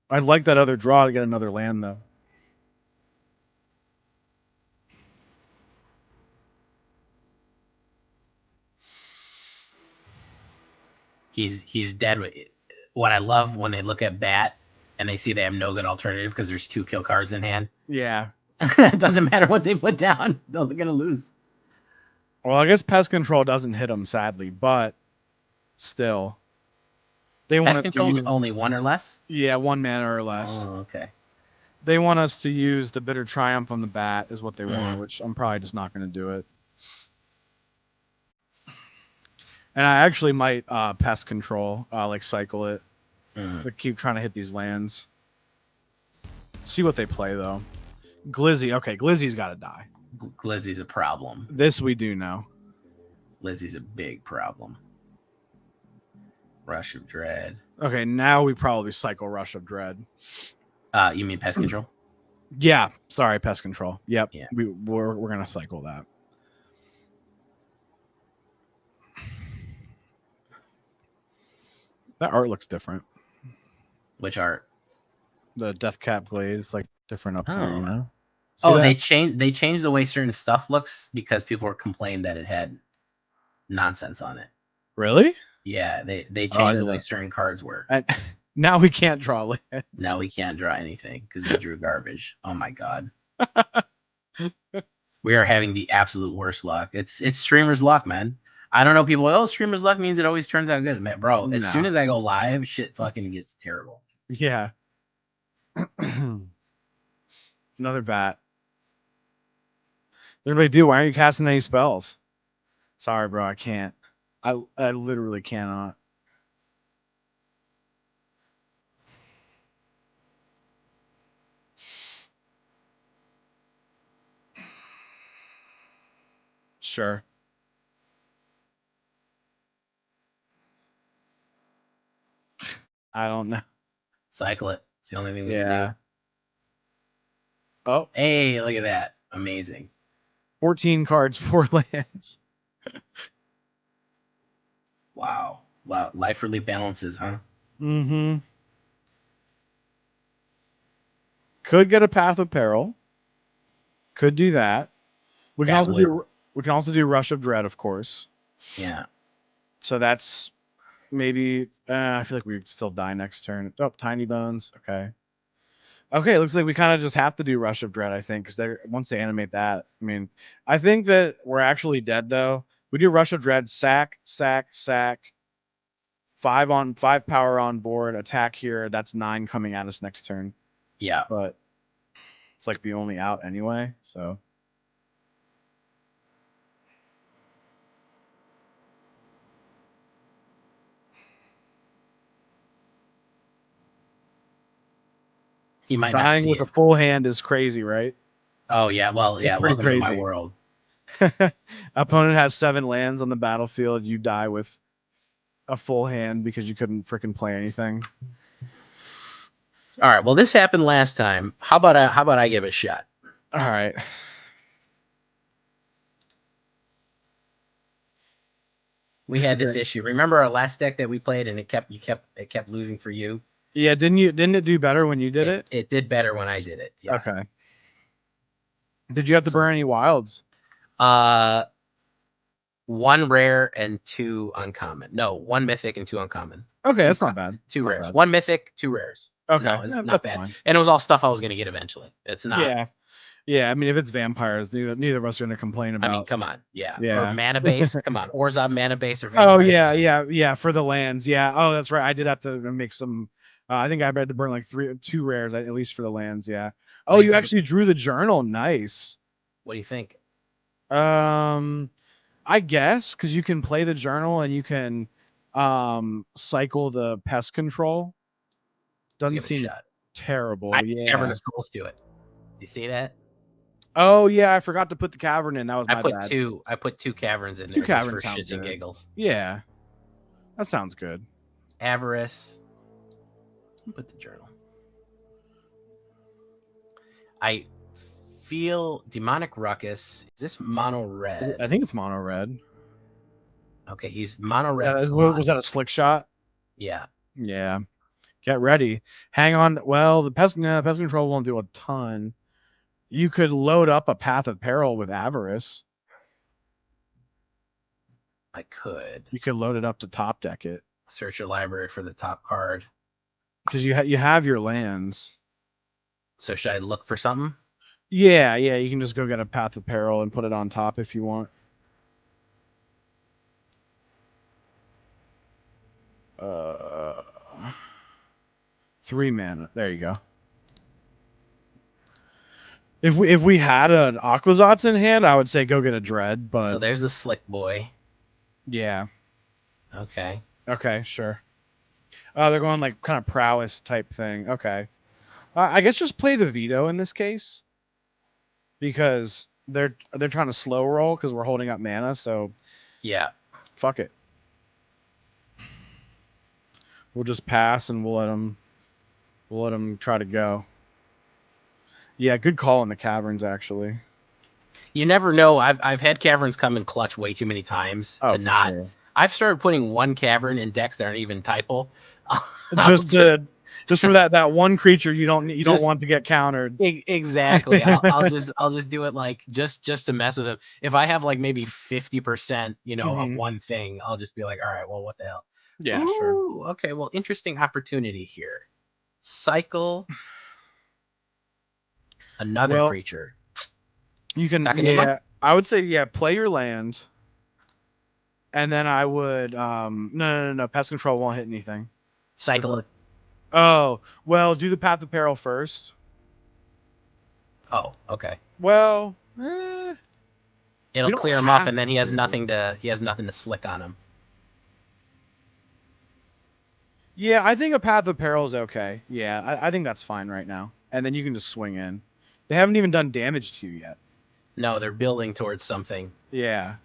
I'd like that other draw to get another land, though. He's dead. what I love when they look at Bat and they see they have no good alternative because there's 2 kill cards in hand. Yeah. It doesn't matter what they put down. They're going to lose. Well, I guess Pest Control doesn't hit them, sadly, but still. Pest Control's only 1 or less? Yeah, 1 mana or less. Oh, okay. They want us to use the Bitter Triumph on the Bat is what they want, which I'm probably just not going to do it. And I actually might Pest Control, like cycle it. But keep trying to hit these lands. See what they play, though. Glizzy. Okay, Glizzy's got to die. Glizzy's a problem. This we do know. Glizzy's a big problem. Rush of Dread. Okay, now we probably cycle Rush of Dread. You mean Pest Control? Yeah, sorry, Pest Control. Yep, yeah. We're gonna cycle that. That art looks different. Which art? The Deathcap Glade. It's like different up there, you know? They changed the way certain stuff looks because people were complaining that it had nonsense on it. Really? Yeah, they changed the way certain cards were. Now we can't draw lands. Now we can't draw anything because we drew garbage. Oh my god. We are having the absolute worst luck. It's streamer's luck, man. I don't know, people, oh, streamer's luck means it always turns out good. Man, bro, as soon as I go live, shit fucking gets terrible. Yeah. Another bat. Everybody do. Why aren't you casting any spells? Sorry, bro, I can't. I literally cannot. Sure. I don't know. Cycle it. It's the only thing we can do. Oh. Hey, look at that. Amazing. 14 cards, 4 lands. Wow. Wow. Life relief balances, huh? Mm-hmm. Could get a Path of Peril. Could do that. We can also do Rush of Dread, of course. Yeah. So that's maybe I feel like we'd still die next turn. Oh, Tiny Bones. Okay. Okay, looks like we kind of just have to do Rush of Dread, I think, because once they animate that, I mean, I think that we're actually dead though. We do Rush of Dread, sack. 5 power on board, attack here. That's 9 coming at us next turn. Yeah. But it's like the only out anyway, so. He might dying not with a full hand is crazy, right? Oh yeah, well, yeah, welcome to my world. Opponent has 7 lands on the battlefield. You die with a full hand because you couldn't freaking play anything. All right. Well, this happened last time. How about I give it a shot? All right. We had this issue. Remember our last deck that we played, and it kept losing for you. Yeah, didn't it do better when you did it? It did better when I did it. Yeah. Okay. Did you have to burn any wilds? 1 rare and 2 uncommon. No, 1 mythic and 2 uncommon. Okay, that's not bad. 2 rares. Bad. 1 mythic, 2 rares. Okay, no, it's not bad. Fine. And it was all stuff I was going to get eventually. It's not. Yeah. Yeah, I mean, if it's vampires, neither of us are going to complain about. I mean, come on. Yeah. Yeah. Or mana base. Come on. Orzhov mana base or vampire. Oh, yeah. For the lands. Yeah. Oh, that's right. I did have to make some. I think I had to burn like 2 rares, at least for the lands. Yeah. Oh, you actually drew the journal. Nice. What do you think? I guess because you can play the journal and you can cycle the Pest Control. Doesn't seem terrible. Yeah. Cavern of Souls to it. Do you see that? Oh yeah, I forgot to put the cavern in. That was my bad. I put 2 caverns in there. 2 caverns for shits and giggles. Yeah, that sounds good. Avarice. Put the journal. I feel Demonic Ruckus. Is this mono red? I think it's mono red. Okay, he's mono red. Was that a slick shot? Yeah. Yeah. Get ready. Hang on. Well, the pest control won't do a ton. You could load up a Path of Peril with Avarice. I could. You could load it up to top deck it. Search your library for the top card. Because you have your lands. So should I look for something? Yeah. You can just go get a Path of Peril and put it on top if you want. 3 mana. There you go. If we had an Aclazotz in hand, I would say go get a Dread, but So there's the Slick Boy. yeah. Okay. Okay, sure. Oh, they're going like kind of prowess type thing. Okay. I guess just play the Vito in this case. Because they're trying to slow roll because we're holding up mana, so yeah. Fuck it. We'll just pass and we'll let them try to go. Yeah, good call in the caverns, actually. You never know. I've had caverns come in clutch way too many times to not. Sure. I've started putting one cavern in decks that aren't even typal. Just for that one creature you don't want to get countered. Exactly. I'll just do it like just to mess with him. If I have like maybe 50%, of one thing, I'll just be like, all right, well, what the hell? Yeah, sure. Okay, well, interesting opportunity here. Cycle another creature. You can, yeah. I would say, play your land. And then I would, no. Pest Control won't hit anything. Cycle it. Oh, well, do the Path of Peril first. Oh, okay. Well, it'll clear him up, and then he has nothing to slick on him. Yeah, I think a Path of Peril is okay. Yeah, I think that's fine right now. And then you can just swing in. They haven't even done damage to you yet. No, they're building towards something. Yeah.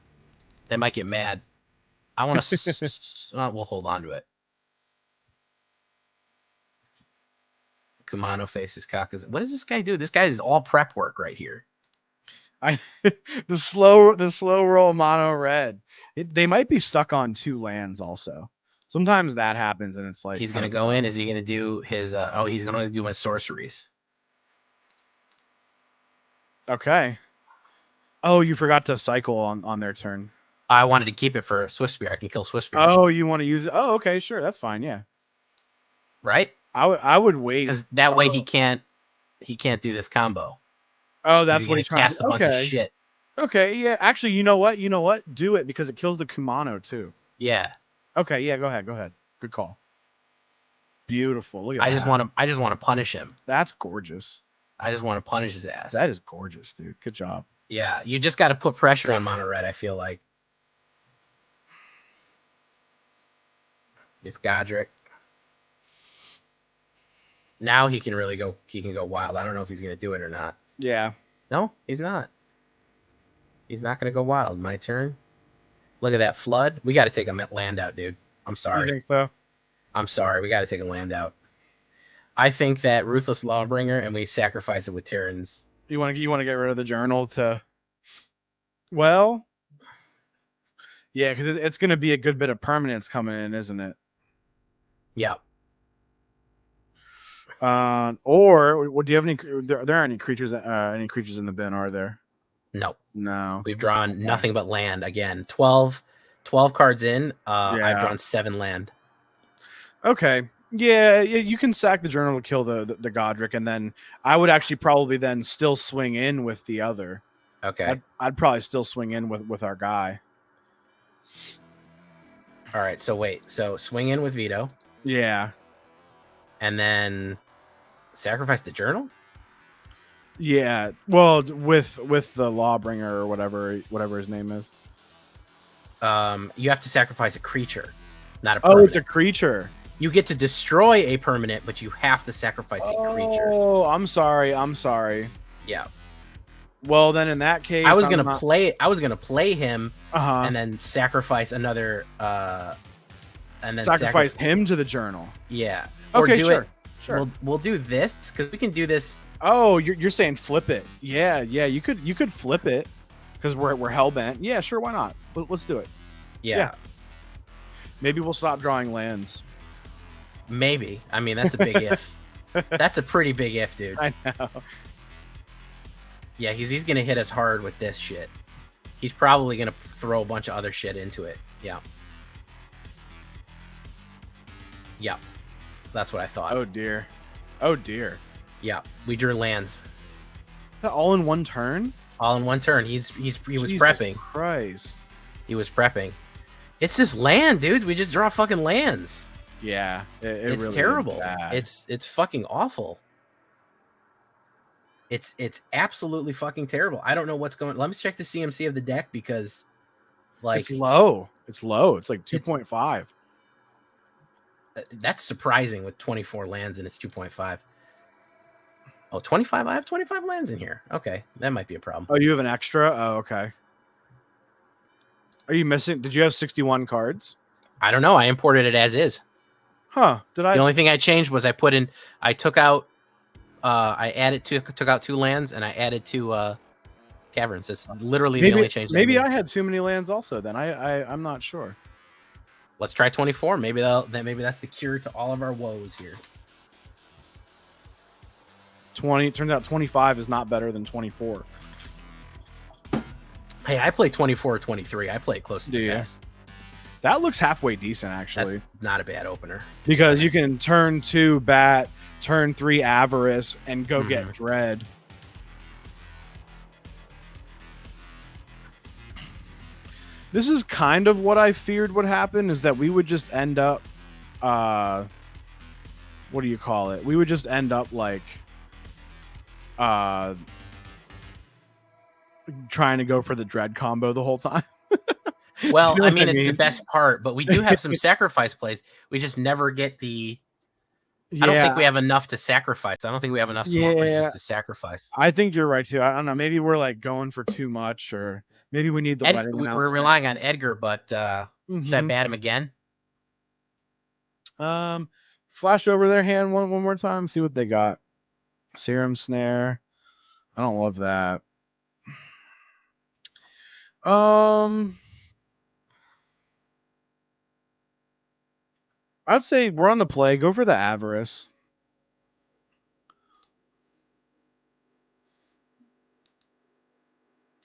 They might get mad. I want to... we'll hold on to it. Kumano faces Kakas. What does this guy do? This guy is all prep work right here. The slow roll mono red. They might be stuck on 2 lands also. Sometimes that happens, and it's like he's gonna go in. Is he gonna do his? He's gonna do his sorceries. Okay. Oh, you forgot to cycle on their turn. I wanted to keep it for Swiftspear. I can kill Swiftspear. Oh, you want to use it? Oh, okay, sure, that's fine. Yeah. Right. I would wait because that way he can't do this combo. Oh, that's what he's trying to cast a bunch of shit. Okay, yeah. Actually, you know what? Do it because it kills the Kumano too. Yeah. Okay, yeah. Go ahead. Good call. Beautiful. Look at that. I just want to punish him. That's gorgeous. I just want to punish his ass. That is gorgeous, dude. Good job. Yeah, you just got to put pressure on Mono Red. I feel like. It's Godric. Now he can really go. He can go wild. I don't know if he's gonna do it or not. Yeah. No, he's not. He's not gonna go wild. My turn. Look at that flood. We got to take a land out, dude. I'm sorry. You think so? I'm sorry. We got to take a land out. I think that Ruthless Lawbringer, and we sacrifice it with Terrans. You want to get rid of the journal to. Well. Yeah, because it's going to be a good bit of permanence coming in, isn't it? Yeah. Or do you have any? There aren't any creatures in the bin, are there? No. We've drawn nothing but land again. 12 cards in. I've drawn 7 land. Okay. Yeah, you can sack the journal to kill the Godric, and then I would actually probably then still swing in with the other. Okay. I'd probably still swing in with our guy. All right. So wait. So swing in with Vito. Yeah. And then sacrifice the journal. Yeah. Well, with the Lawbringer or whatever his name is. You have to sacrifice a creature, not a permanent. Oh, it's a creature. You get to destroy a permanent, but you have to sacrifice a creature. Oh, I'm sorry. Yeah. Well, then in that case, I was gonna play him, and then sacrifice another, and then sacrifice him to the journal. Yeah. Okay, sure. We'll do this because we can do this. Oh, you're saying flip it? Yeah. You could flip it because we're hellbent. Yeah, sure. Why not? Let's do it. Yeah. Maybe we'll stop drawing lands. Maybe. I mean, that's a big if. That's a pretty big if, dude. I know. Yeah, he's gonna hit us hard with this shit. He's probably gonna throw a bunch of other shit into it. Yeah. Yeah, that's what I thought. Oh dear. Oh dear. Yeah, we drew lands All in one turn? all in one turn. He was Jesus prepping. Christ. He was prepping. It's this land, dude. We just draw fucking lands. Yeah, it's really terrible. It's fucking awful. It's absolutely fucking terrible. I don't know what's going. Let me check the CMC of the deck because, like, it's low. It's low. It's like 2.5. That's surprising with 24 lands and it's 2.5. Oh, 25. I have 25 lands in here. Okay, that might be a problem. Oh, you have an extra? Oh, okay. Are you missing? Did you have 61 cards? I don't know. I imported it as is. Huh? Did I? The only thing I changed was I took out took out 2 lands and I added 2 caverns. That's literally the only change. Maybe I had too many lands also. Then I'm not sure. Let's try 24. Maybe that's the cure to all of our woes here. 20. Turns out 25 is not better than 24. Hey, I play 24 or 23. I play close to the best. That looks halfway decent, actually. That's not a bad opener. Because you can turn 2 Bat, turn 3 Avarice, and go get Dread. This is kind of what I feared would happen, is that we would just end up... what do you call it? We would just end up, like... trying to go for the Dread combo the whole time. Well, I mean, it's the best part, but we do have some sacrifice plays. We just never get the... I don't think we have enough to sacrifice. I don't think we have enough smart creatures to sacrifice. I think you're right, too. I don't know. Maybe we're, like, going for too much, or maybe we need the wedding announcement. We're relying on Edgar, but should I bat him again? Flash over their hand one more time, see what they got. Serum Snare. I don't love that. I'd say we're on the play. Go for the Avarice.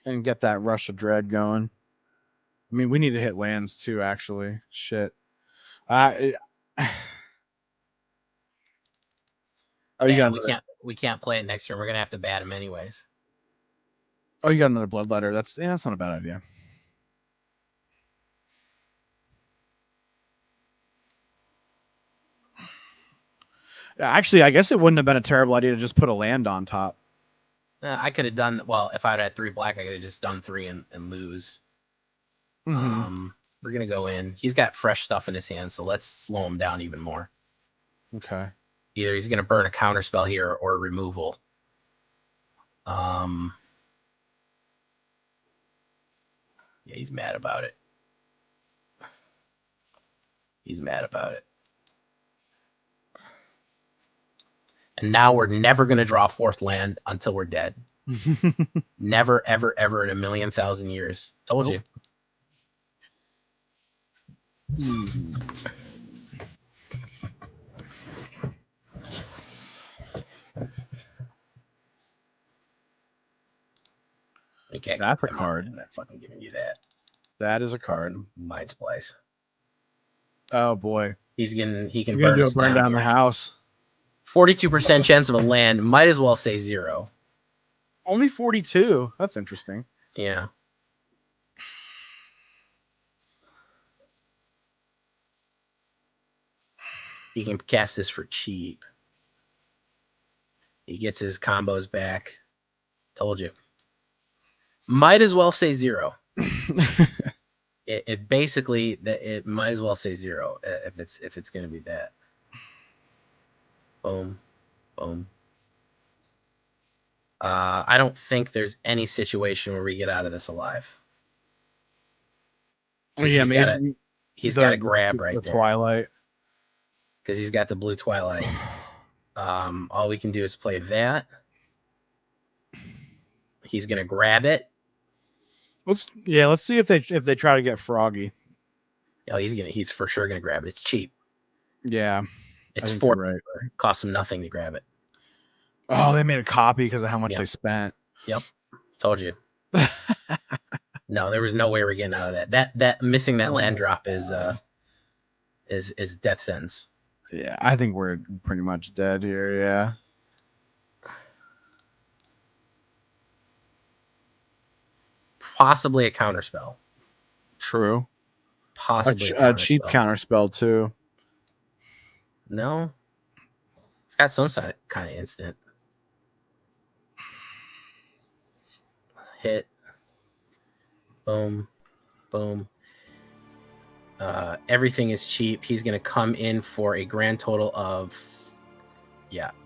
And get that Rush of Dread going. I mean, we need to hit lands too, actually. Shit. We can't play it next turn. We're gonna have to bat him anyways. Oh, you got another Bloodletter. That's not a bad idea. Actually, I guess it wouldn't have been a terrible idea to just put a land on top. I could have done, well, if I'd had 3 black, I could have just done 3 and lose. We're gonna go in. He's got fresh stuff in his hand, so let's slow him down even more. Okay. Either he's gonna burn a counter spell here or removal. Yeah, he's mad about it. He's mad about it. And now we're never going to draw a 4th land until we're dead. Never, ever, ever in a million thousand years. Told you. Okay, that's a card. I'm not fucking giving you that. That is a card. Mind Splice. Oh boy. He can burn down the house. 42% chance of a land. Might as well say 0. Only 42. That's interesting. Yeah. He can cast this for cheap. He gets his combos back. Told you. Might as well say 0. It basically, it might as well say 0 if it's going to be that. Boom, boom. I don't think there's any situation where we get out of this alive. Yeah, he's got a grab right there. Twilight. Because he's got the blue Twilight. All we can do is play that. He's gonna grab it. Let's see if they try to get Froggy. Oh, he's for sure gonna grab it. It's cheap. Yeah. It's 4. Right. Costs him nothing to grab it. Oh, they made a copy because of how much they spent. Yep. Told you. No, there was no way we're getting out of that. That missing that land drop is death sentence. Yeah, I think we're pretty much dead here. Yeah. Possibly a counterspell. True. Possibly A cheap counterspell too. No. It's got some kind of instant. Hit. Boom. Boom. Everything is cheap. He's going to come in for a grand total of,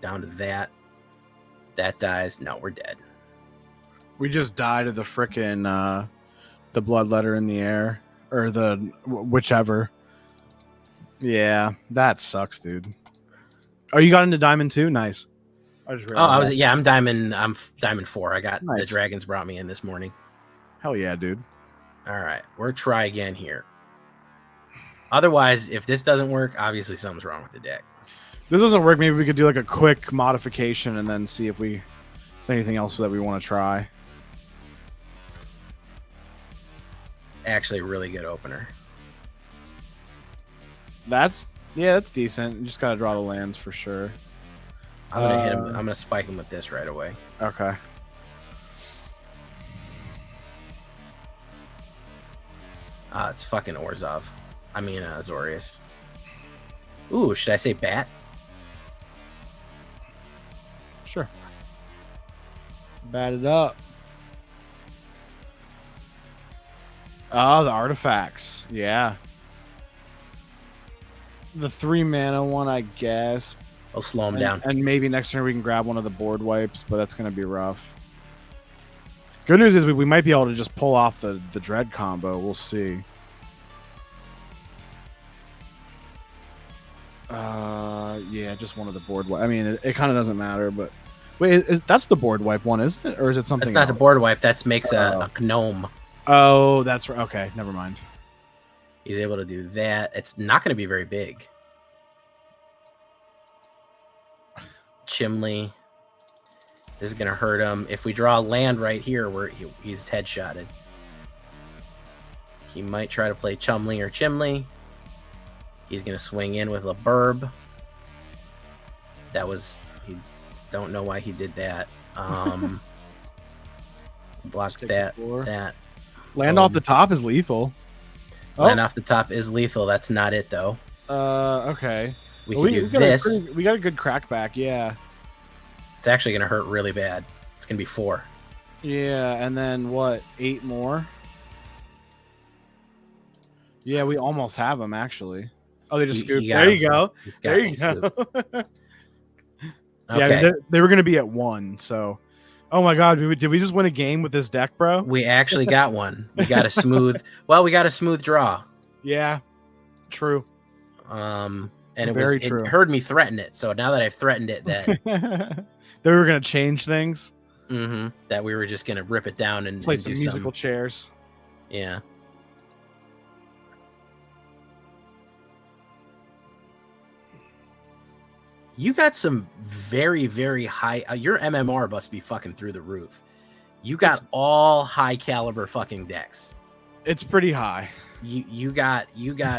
down to that. That dies. No, we're dead. We just died of the frickin' the bloodletter in the air, or the whichever. Yeah, that sucks, dude. Oh, you got into diamond too? Nice. I'm diamond. I'm diamond 4. I got the dragons brought me in this morning. Hell yeah, dude. All right, we'll try again here. Otherwise, if this doesn't work, obviously something's wrong with the deck. If this doesn't work, maybe we could do like a quick modification and then see if there's anything else that we want to try. It's actually a really good opener. That's decent. You just gotta draw the lands for sure. I'm gonna hit him. I'm gonna spike him with this right away. Okay. It's fucking Orzhov. I mean, Azorius. Ooh, should I say Bat? Sure. Bat it up. Oh, the artifacts. Yeah. The 3 mana one, I guess. I'll slow him down. And maybe next turn we can grab one of the board wipes, but that's going to be rough. Good news is we might be able to just pull off the Dread combo. We'll see. Yeah, just one of the board wipe. I mean, it kind of doesn't matter, but wait, that's the board wipe one, isn't it? Or is it something? That's not else? a board wipe. That makes a gnome. Oh, that's right. Okay, never mind. He's able to do that. It's not going to be very big. Chimley. This is going to hurt him. If we draw land right here, where he's headshotted. He might try to play Chumley or Chimley. He's going to swing in with a burb. He don't know why he did that. Block that. Land off the top is lethal. Land off the top is lethal. That's not it, though. Okay. We can do this. We got a good crackback, yeah. It's actually going to hurt really bad. It's going to be 4. Yeah, and then what? 8 more? Yeah, we almost have them, actually. Oh, they just scooped. There you go. There you go. Okay. Yeah, they were going to be at 1, so... Oh my god, did we just win a game with this deck, bro? We actually got one. We got a smooth... we got a smooth draw. Yeah, true. And it heard me threaten it, so now that I've threatened it, that... they were going to change things? Mm-hmm. That we were just going to rip it down and play some musical chairs. Yeah. You got some very, very high... your MMR must be fucking through the roof. You got all high caliber fucking decks. It's pretty high. You got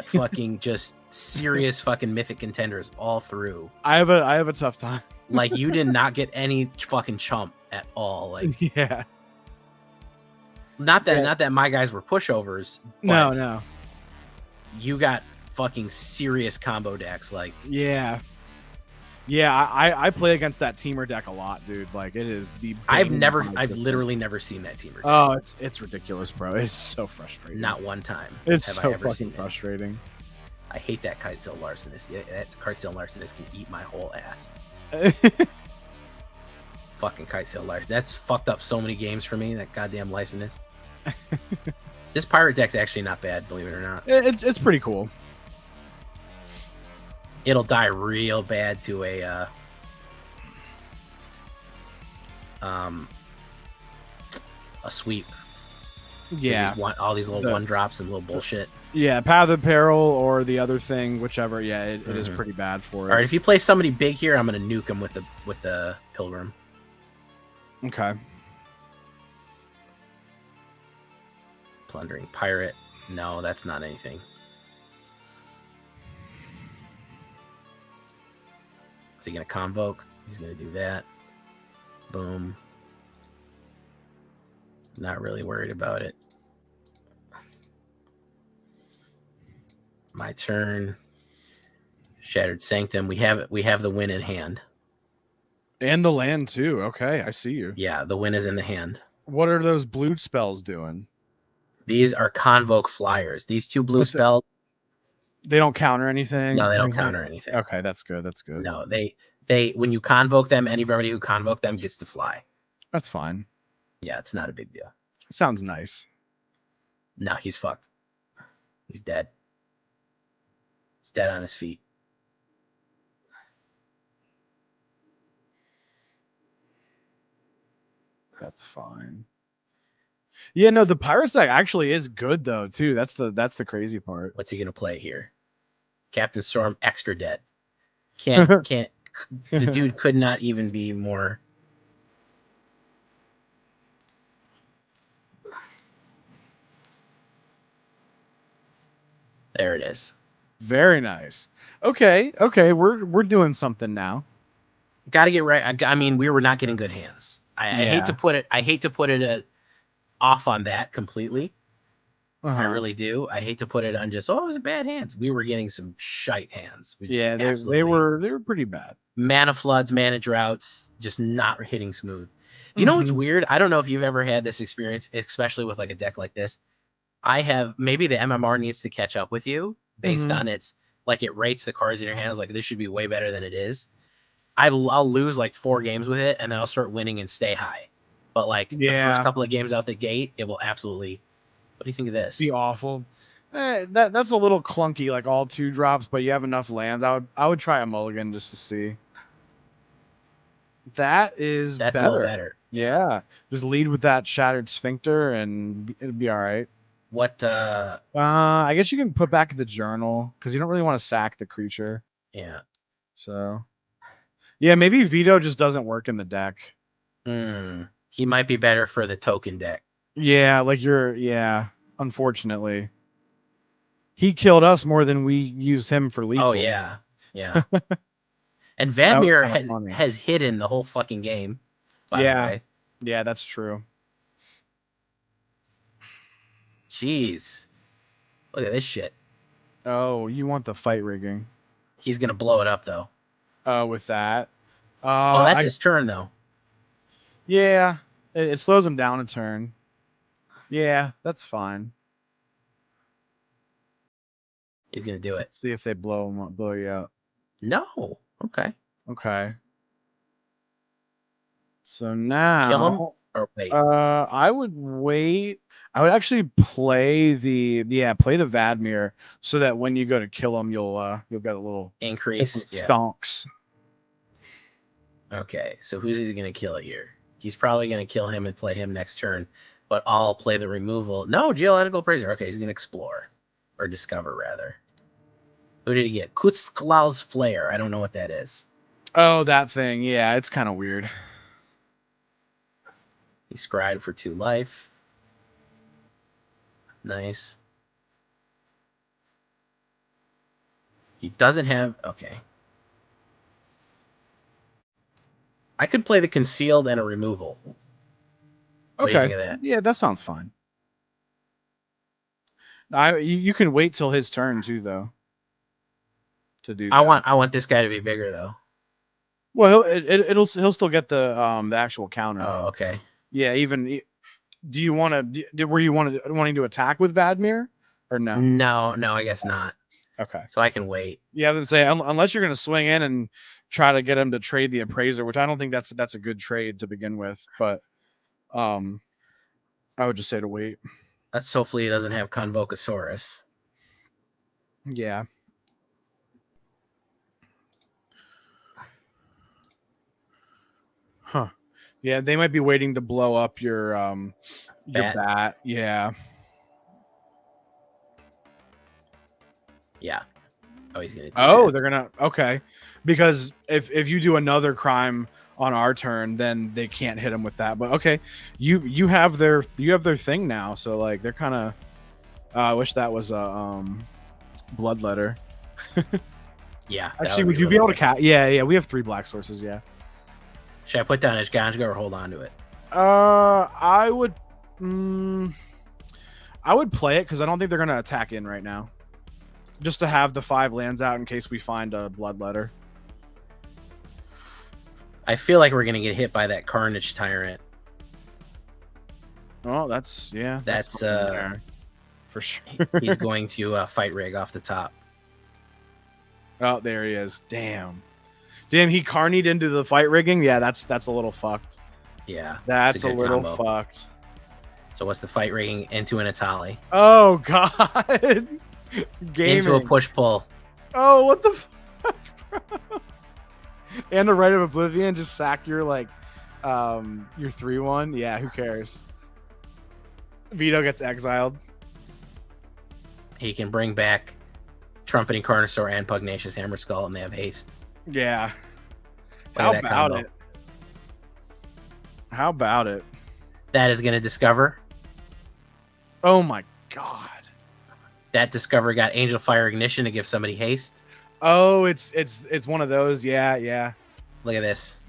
fucking just serious fucking mythic contenders all through. I have a tough time. Like, you did not get any fucking chump at all. Like, yeah. Not that my guys were pushovers. No. You got fucking serious combo decks. Like, yeah. Yeah, I play against that teamer deck a lot, dude. Like, it is the... I've literally never seen that teamer deck. Oh, it's ridiculous, bro. It's so frustrating. Not one time. It's so fucking frustrating. I hate that Kitesail Larcenist. That Kitesail Larcenist can eat my whole ass. Fucking Kitesail Larcenist. That's fucked up so many games for me, that goddamn Larcenist. This pirate deck's actually not bad, believe it or not. It's pretty cool. It'll die real bad to a sweep. Yeah, all these little 1-drops and little bullshit. Yeah, Path of Peril or the other thing, whichever. Yeah, it is pretty bad for it. All right, if you play somebody big here, I'm gonna nuke him with the Pilgrim. Okay. Plundering Pirate. No, that's not anything. he gonna convoke? He's gonna do that. Boom. Not really worried about it. My turn. Shattered Sanctum. We have the win in hand. And the land too. Okay, I see you. Yeah, the win is in the hand. What are those blue spells doing? These are convoke flyers. These 2 blue spells. They don't counter anything. No, they don't counter anything. Okay, that's good. That's good. No, they when you convoke them, anybody who convoke them gets to fly. That's fine. Yeah, it's not a big deal. Sounds nice. No, he's fucked. He's dead. He's dead on his feet. That's fine. Yeah, no, the Pirates deck actually is good though too. That's the crazy part. What's he gonna play here? Captain Storm, extra dead. Can't. The dude could not even be more. There it is. Very nice. Okay, we're doing something now. Got to get right. I mean, we were not getting good hands. I hate to put it. I hate to put it off on that completely. I really do. I hate to put it on just, oh, it was a bad hands. We were getting some shite hands. Yeah, they were pretty bad. Mana floods, mana droughts, just not hitting smooth. You know what's weird? I don't know if you've ever had this experience, especially with like a deck like this. I have. Maybe the MMR needs to catch up with you based on its, like, it rates the cards in your hands. Like, this should be way better than it is. I'll lose like 4 games with it, and then I'll start winning and stay high. But like the first couple of games out the gate, it will absolutely. What do you think of this? Be awful. That's a little clunky, like all 2 drops, but you have enough lands. I would try a mulligan just to see. That's better. A little better. Yeah, just lead with that Shattered Sphincter, and it'd be all right. What? I guess you can put back the journal because you don't really want to sack the creature. Yeah. So. Yeah, maybe Vito just doesn't work in the deck. He might be better for the token deck. Yeah, like unfortunately. He killed us more than we used him for lethal. Oh, yeah. Yeah. And Vadmir has hidden the whole fucking game, by the way. Yeah, that's true. Jeez. Look at this shit. Oh, you want the fight rigging. He's going to blow it up, though. With that. That's his turn, though. Yeah, it slows him down a turn. Yeah, that's fine. He's gonna do it. Let's see if they blow you out. No. Okay. Okay. So now kill him or wait. I would wait. I would actually play the Vadmir so that when you go to kill him, you'll get a little increase. Stonks. Okay, so who's he gonna kill here? He's probably gonna kill him and play him next turn, but I'll play the removal. No, Geological Appraiser. Okay, he's gonna explore or discover rather. Who did he get? Kutzklau's Flare. I don't know what that is. Oh, that thing. Yeah, it's kind of weird. He scried for 2 life. Nice. He doesn't have... Okay. I could play the Concealed and a removal. What do you think of that? Yeah, that sounds fine. You can wait till his turn too, though. To do. I want this guy to be bigger though. Well, he'll still get the actual counter. Oh, okay. Yeah, even. Do you want to? Were you wanting to attack with Vadmir, or no? No, I guess not. Okay. So I can wait. Yeah, I would say unless you're going to swing in and try to get him to trade the Appraiser, which I don't think that's a good trade to begin with. But, I would just say to wait. Let's hopefully he doesn't have Convocasaurus. Yeah. Huh. Yeah, they might be waiting to blow up your bat. Yeah. Yeah. Oh, he's gonna do that. They're gonna okay. Because if you do another crime on our turn, then they can't hit him with that. But okay, you have their thing now, so like they're kind of. I wish that was a bloodletter. Yeah. Actually, would you be able to cast? Yeah. We have 3 black sources. Yeah. Should I put down Ishganjga or hold on to it? I would. I would play it because I don't think they're gonna attack in right now. Just to have the 5 lands out in case we find a Bloodletter. I feel like we're gonna get hit by that Carnage Tyrant. Oh, that's for sure. He's going to fight rig off the top. Oh, there he is. Damn, he carnied into the fight rigging. Yeah, that's a little fucked. Yeah, that's a little fucked. So what's the fight rigging into an Atali? Oh god, gaming. Into a push pull. Oh, what the fuck, bro? And the Rite of Oblivion, just sack your your 3/1. Yeah, who cares? Vito gets exiled. He can bring back Trumpeting Carnosaur and Pugnacious Hammerskull, and they have haste. Yeah. How about it? How about it? That is going to discover. Oh my god. That discover got Angel Fire Ignition to give somebody haste. Oh, it's one of those. Yeah. Look at this.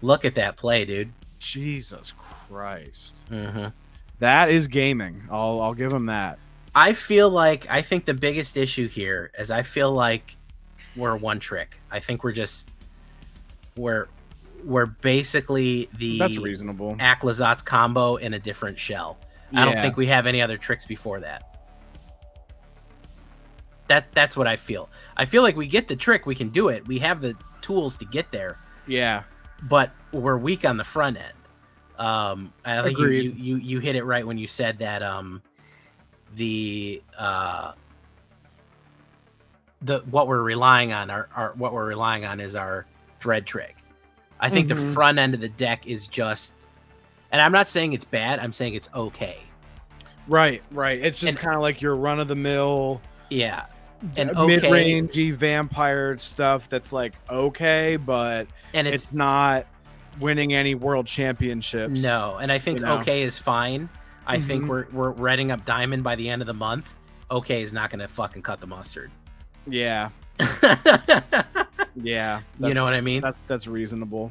Look at that play, dude. Jesus Christ. Mm-hmm. That is gaming. I'll give him that. I think the biggest issue here is I feel like we're one trick. I think we're basically the That's reasonable Aclazotz combo in a different shell. I don't think we have any other tricks before that. That's what I feel. I feel like we get the trick, we can do it. We have the tools to get there. Yeah. But we're weak on the front end. I think Agreed. you hit it right when you said that what we're relying on is our dread trick. I think the front end of the deck is just, and I'm not saying it's bad, I'm saying it's okay. Right. It's just kind of like your run of the mill. Yeah. And mid-rangey vampire stuff that's like okay, but it's not winning any world championships. No, and I think okay is fine. I think we're redding up Diamond by the end of the month. Okay is not going to fucking cut the mustard. Yeah. Yeah. You know what I mean? That's reasonable.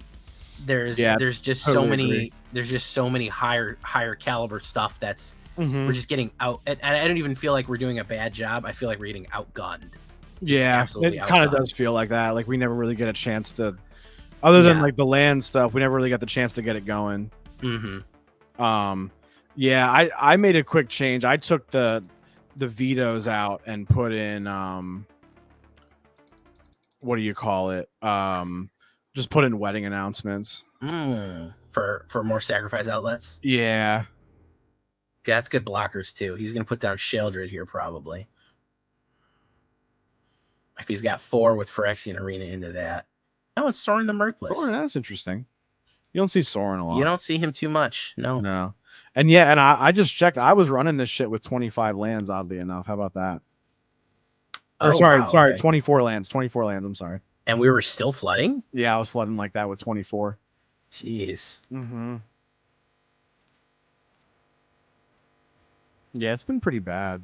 There's just totally so many higher caliber stuff that's we're just getting out. And I don't even feel like we're doing a bad job. I feel like we're getting outgunned. Yeah, it kind of does feel like that. Like we never really get a chance to, other than like the land stuff, we never really got the chance to get it going. Yeah, I made a quick change. I took the vetoes out and put in what do you call it? Just put in wedding announcements. For more sacrifice outlets. Yeah. That's good blockers too. He's gonna put down Sheldred here probably. If he's got 4 with Phyrexian Arena into that. Oh, it's Sorin the Mirthless. Sorin, that's interesting. You don't see Sorin a lot. You don't see him too much. No. And yeah, and I just checked. I was running this shit with 25 lands, oddly enough. How about that? Sorry, okay. 24 lands. 24 lands, I'm sorry. And we were still flooding? Yeah, I was flooding like that with 24. Jeez. Yeah, it's been pretty bad.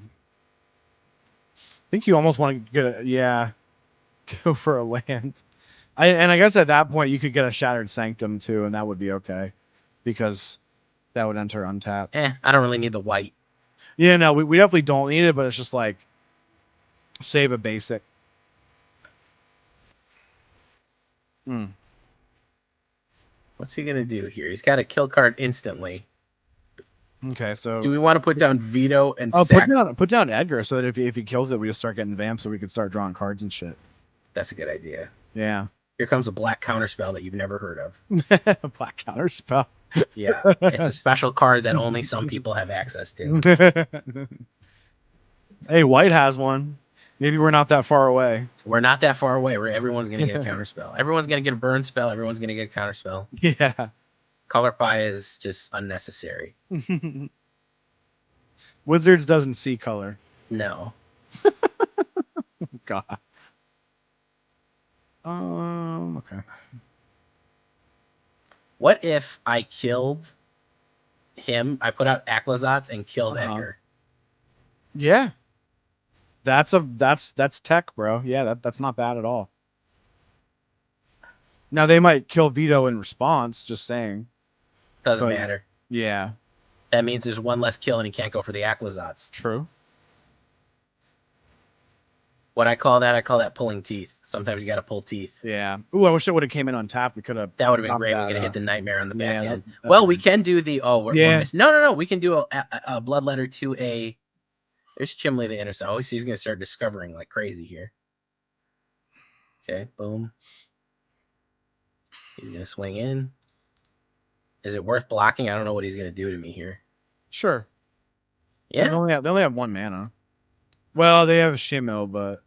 I think you almost want to go for a land. I guess at that point you could get a Shattered Sanctum too, and that would be okay, because that would enter untapped. I don't really need the white. Yeah, no, we definitely don't need it, but it's just like save a basic. What's he gonna do here? He's got a kill card instantly. Okay, so do we want to put down Vito and put down Edgar so that if he kills it, we just start getting vamps so we can start drawing cards and shit. That's a good idea. Yeah. Here comes a black counterspell that you've never heard of. A black counterspell. Yeah, it's a special card that only some people have access to. Hey, white has one. Maybe we're not that far away. We're not that far away. Everyone's gonna get a counterspell. Everyone's gonna get a burn spell. Everyone's gonna get a counterspell. Yeah. Color pie is just unnecessary. Wizards doesn't see color. No. God. Okay. What if I killed him? I put out Aclazotz and killed Edgar. Yeah. That's tech, bro. Yeah, that's not bad at all. Now they might kill Vito in response, just saying. Doesn't matter. Yeah. That means there's one less kill and he can't go for the Aclazotz. True. What I call that pulling teeth. Sometimes you got to pull teeth. Yeah. Ooh, I wish it would have came in on tap. We could have. That would have been great. We could have hit the nightmare on the back end. That Well, we can do the. Oh, we're missing. No. We can do a Bloodletter to a. There's Chimley the Innocent. Oh, he's going to start discovering like crazy here. Okay, boom. He's going to swing in. Is it worth blocking? I don't know what he's going to do to me here. Sure. Yeah. They only have 1 mana. Well, they have a Shimo, but.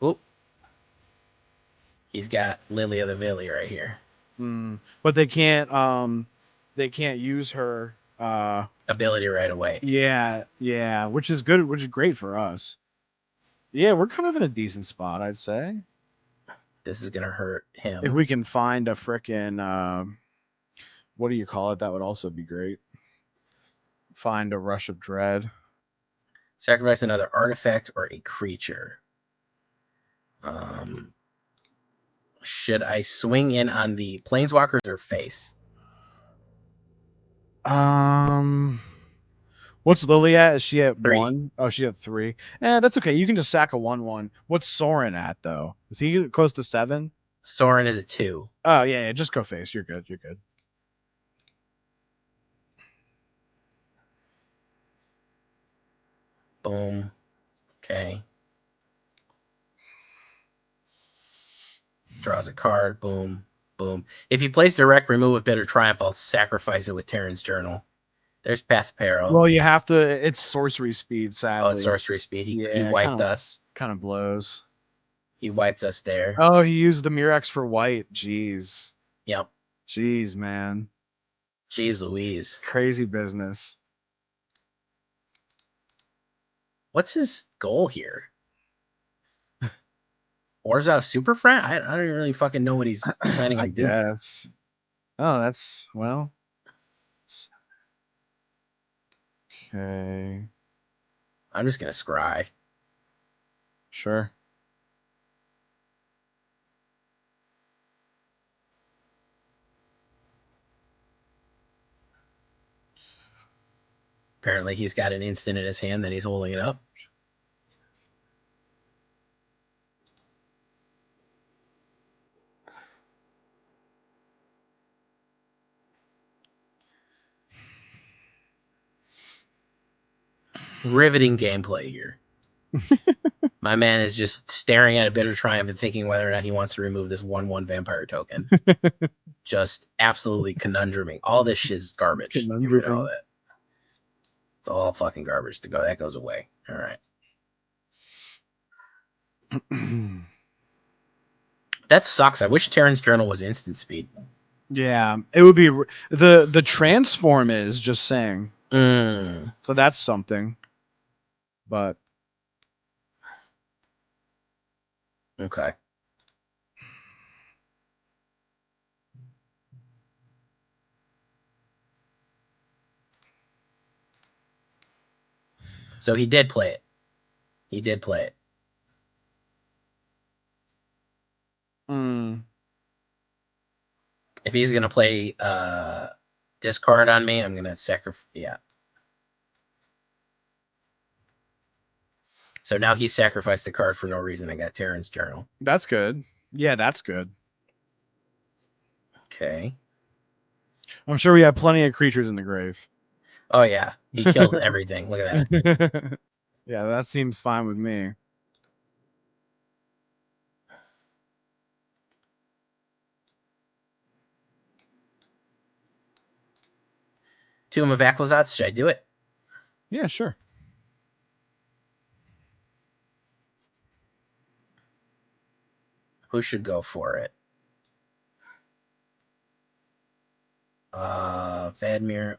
Oop. He's got Lily of the Valley right here. But they can't use her ability right away. Yeah, which is good, which is great for us. Yeah, we're kind of in a decent spot, I'd say. This is gonna hurt him. If we can find a frickin' what do you call it? That would also be great. Find a Rush of Dread. Sacrifice another artifact or a creature. Should I swing in on the planeswalkers or face? What's Lily at? Is she at 3? 1? Oh, she's at 3. That's okay. You can just sack a 1/1. What's Soren at though? Is he close to 7? Soren is a 2. Oh yeah, just go face. You're good. You're good. Boom. Okay. Draws a card. Boom. Boom. If he plays direct remove with Bitter Triumph, I'll sacrifice it with Terran's Journal. There's Path of Peril. Well, you have to. It's sorcery speed, sadly. Oh, it's sorcery speed. He wiped us. Kind of blows. He wiped us there. Oh, he used the Murex for white. Jeez. Yep. Jeez, man. Jeez Louise. Crazy business. What's his goal here? Orzhov Super Friend? I don't really fucking know what he's planning on doing. Yes. Oh, that's well. Okay. I'm just gonna scry. Sure. Apparently he's got an instant in his hand that he's holding it up. Riveting gameplay here. My man is just staring at a Bitter Triumph and thinking whether or not he wants to remove this 1/1 vampire token. Just absolutely conundruming. All this shit is garbage. All that. It's all fucking garbage to go. That goes away. All right. That sucks. I wish Terran's Journal was instant speed. Yeah, it would be the transform is just saying. So that's something. But okay. So he did play it. He did play it. If he's gonna play discard on me, I'm gonna sacrifice. Yeah. So now he sacrificed the card for no reason. I got Terran's Journal. That's good. Yeah, that's good. Okay. I'm sure we have plenty of creatures in the grave. Oh yeah, he killed everything. Look at that. Yeah, that seems fine with me. Tomb of Aclazotz, should I do it? Yeah, sure. Who should go for it? Vadmir.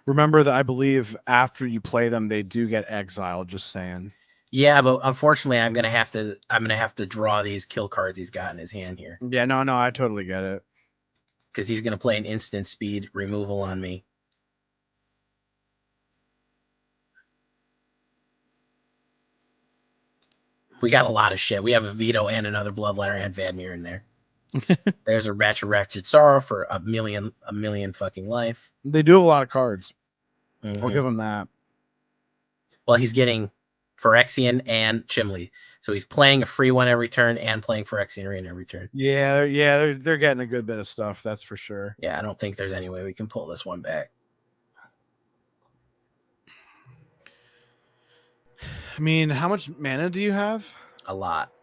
Remember that I believe after you play them, they do get exiled, just saying. Yeah, but unfortunately, I'm gonna have to draw these kill cards he's got in his hand here. Yeah, no, I totally get it. Because he's gonna play an instant speed removal on me. We got a lot of shit. We have a Vito and another Bloodletter and Vadmir in there. There's a Ratchet Sorrow for a million fucking life. They do have a lot of cards. I'll give them that. Well, he's getting Phyrexian and Chimley. So he's playing a free one every turn and playing Phyrexian Rain every turn. Yeah, they're getting a good bit of stuff, that's for sure. Yeah, I don't think there's any way we can pull this one back. I mean, how much mana do you have? A lot.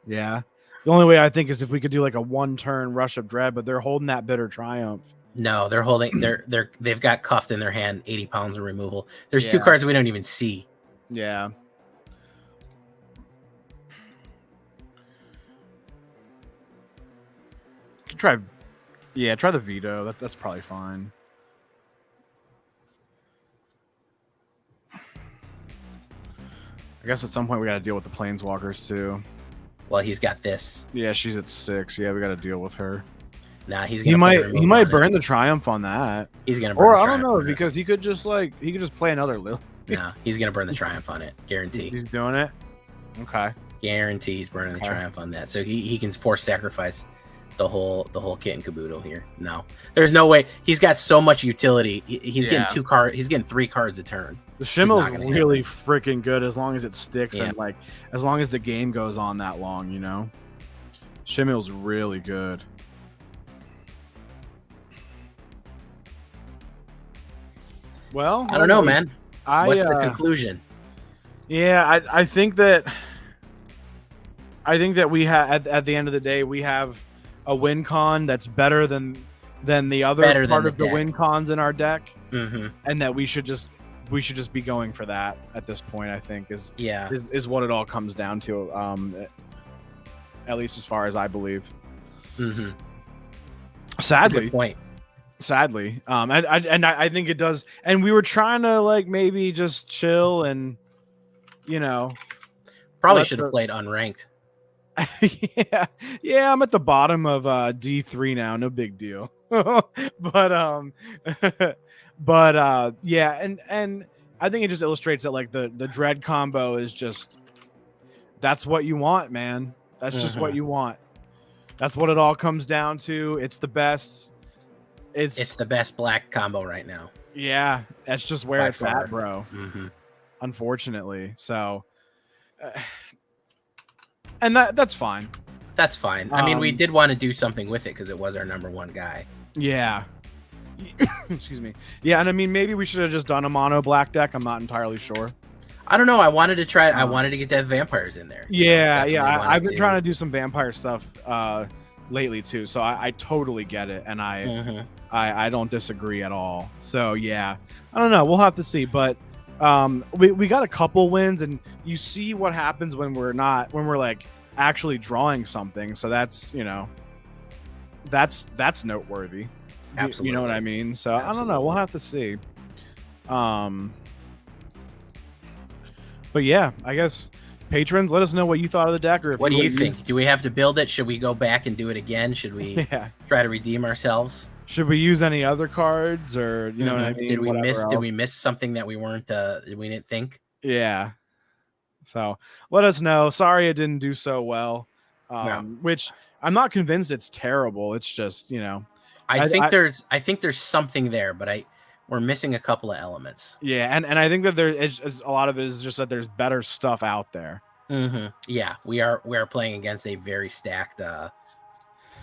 Yeah. The only way I think is if we could do like a 1-turn Rush of Dread, but they're holding that Bitter Triumph. No, they're holding. They've got cuffed in their hand. 80 pounds of removal. There's 2 cards we don't even see. Yeah. Try the Vito. That's probably fine. I guess at some point we got to deal with the Planeswalkers too. Well, he's got this. Yeah, she's at 6. Yeah, we got to deal with her. Nah, he might burn the Triumph on that. He's gonna burn. Or I don't know, because he could just play another Lil. Nah, he's gonna burn the Triumph on it. Guarantee. He's doing it. Okay. Guarantee he's burning the Triumph on that. So he can force sacrifice the whole kit and caboodle here. No, there's no way. He's got so much utility. He's getting 2 cards. He's getting 3 cards a turn. The Shimmel's really freaking good as long as it sticks and as long as the game goes on that long, you know. Shimmel's really good. Well, I don't know, man. What's the conclusion? Yeah, I think that we have at the end of the day we have a win con that's better than the other part of the win cons in our deck, and that we should just be going for that at this point. I think is what it all comes down to, at least as far as I believe. Sadly, good point. Sadly, I think it does. And we were trying to maybe just chill and probably should have played unranked. yeah, I'm at the bottom of D3 now, no big deal. but yeah, and I think it just illustrates that the dread combo is just, that's what you want, man. That's just what you want. That's what it all comes down to. It's the best. It's the best black combo right now. Yeah, that's just where it's at, bro. Unfortunately, so and that's fine. That's fine. I mean, we did want to do something with it because it was our #1 guy. Yeah. Excuse me. Yeah, and I mean, maybe we should have just done a mono black deck. I'm not entirely sure. I don't know. I wanted to try. I wanted to get that vampires in there. Yeah, I've been trying to do some vampire stuff lately too, so I totally get it, and I don't disagree at all. So yeah, I don't know. We'll have to see, but we got a couple wins, and you see what happens when we're actually drawing something. So that's that's noteworthy. Absolutely. You know what I mean? So absolutely. I don't know. We'll have to see. But yeah, I guess patrons, let us know what you thought of the deck, or if what do you think? Do we have to build it? Should we go back and do it again? Should we try to redeem ourselves? Should we use any other cards, or you know what I mean? Did we miss something that we didn't think? Yeah. So let us know. Sorry it didn't do so well. Which I'm not convinced it's terrible. It's just, I think there's something there, but we're missing a couple of elements. Yeah, and I think that there is a lot of it is just that there's better stuff out there. Yeah, we are playing against a very stacked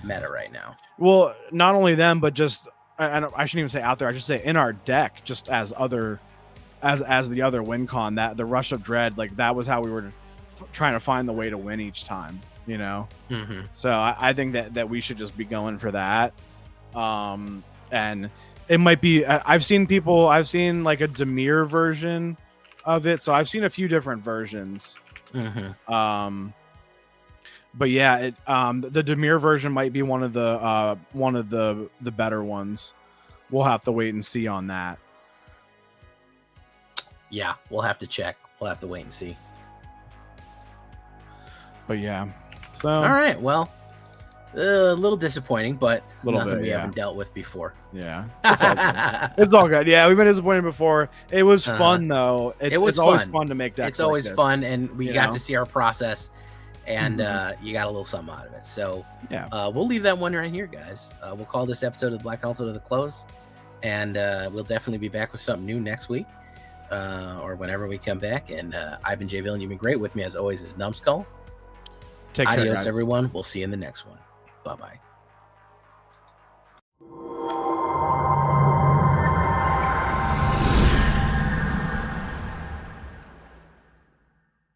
meta right now. Well, not only them, but just I shouldn't even say out there. I should say in our deck, just as the other win con, that the Rush of Dread, that was how we were trying to find the way to win each time. So I think that we should just be going for that. And it might be, I've seen like a Dimir version of it. So I've seen a few different versions. But yeah, the Dimir version might be one of the better ones. We'll have to wait and see on that. Yeah, we'll have to check. We'll have to wait and see. But yeah. So all right. Well, a little disappointing, but nothing we yeah. haven't dealt with before. Yeah, it's all good. It's all good. Yeah, we've been disappointed before. It was fun though. It's always fun to make decks. It's always like fun, and we got to see our process, and you got a little something out of it. So yeah, we'll leave that one right here, guys. We'll call this episode of the Black Council to the close, and we'll definitely be back with something new next week, or whenever we come back. And I've been Jay Villain. You've been great. With me as always is Numbskull. Take care, Adios, guys. everyone. We'll see you in the next one. Bye-bye.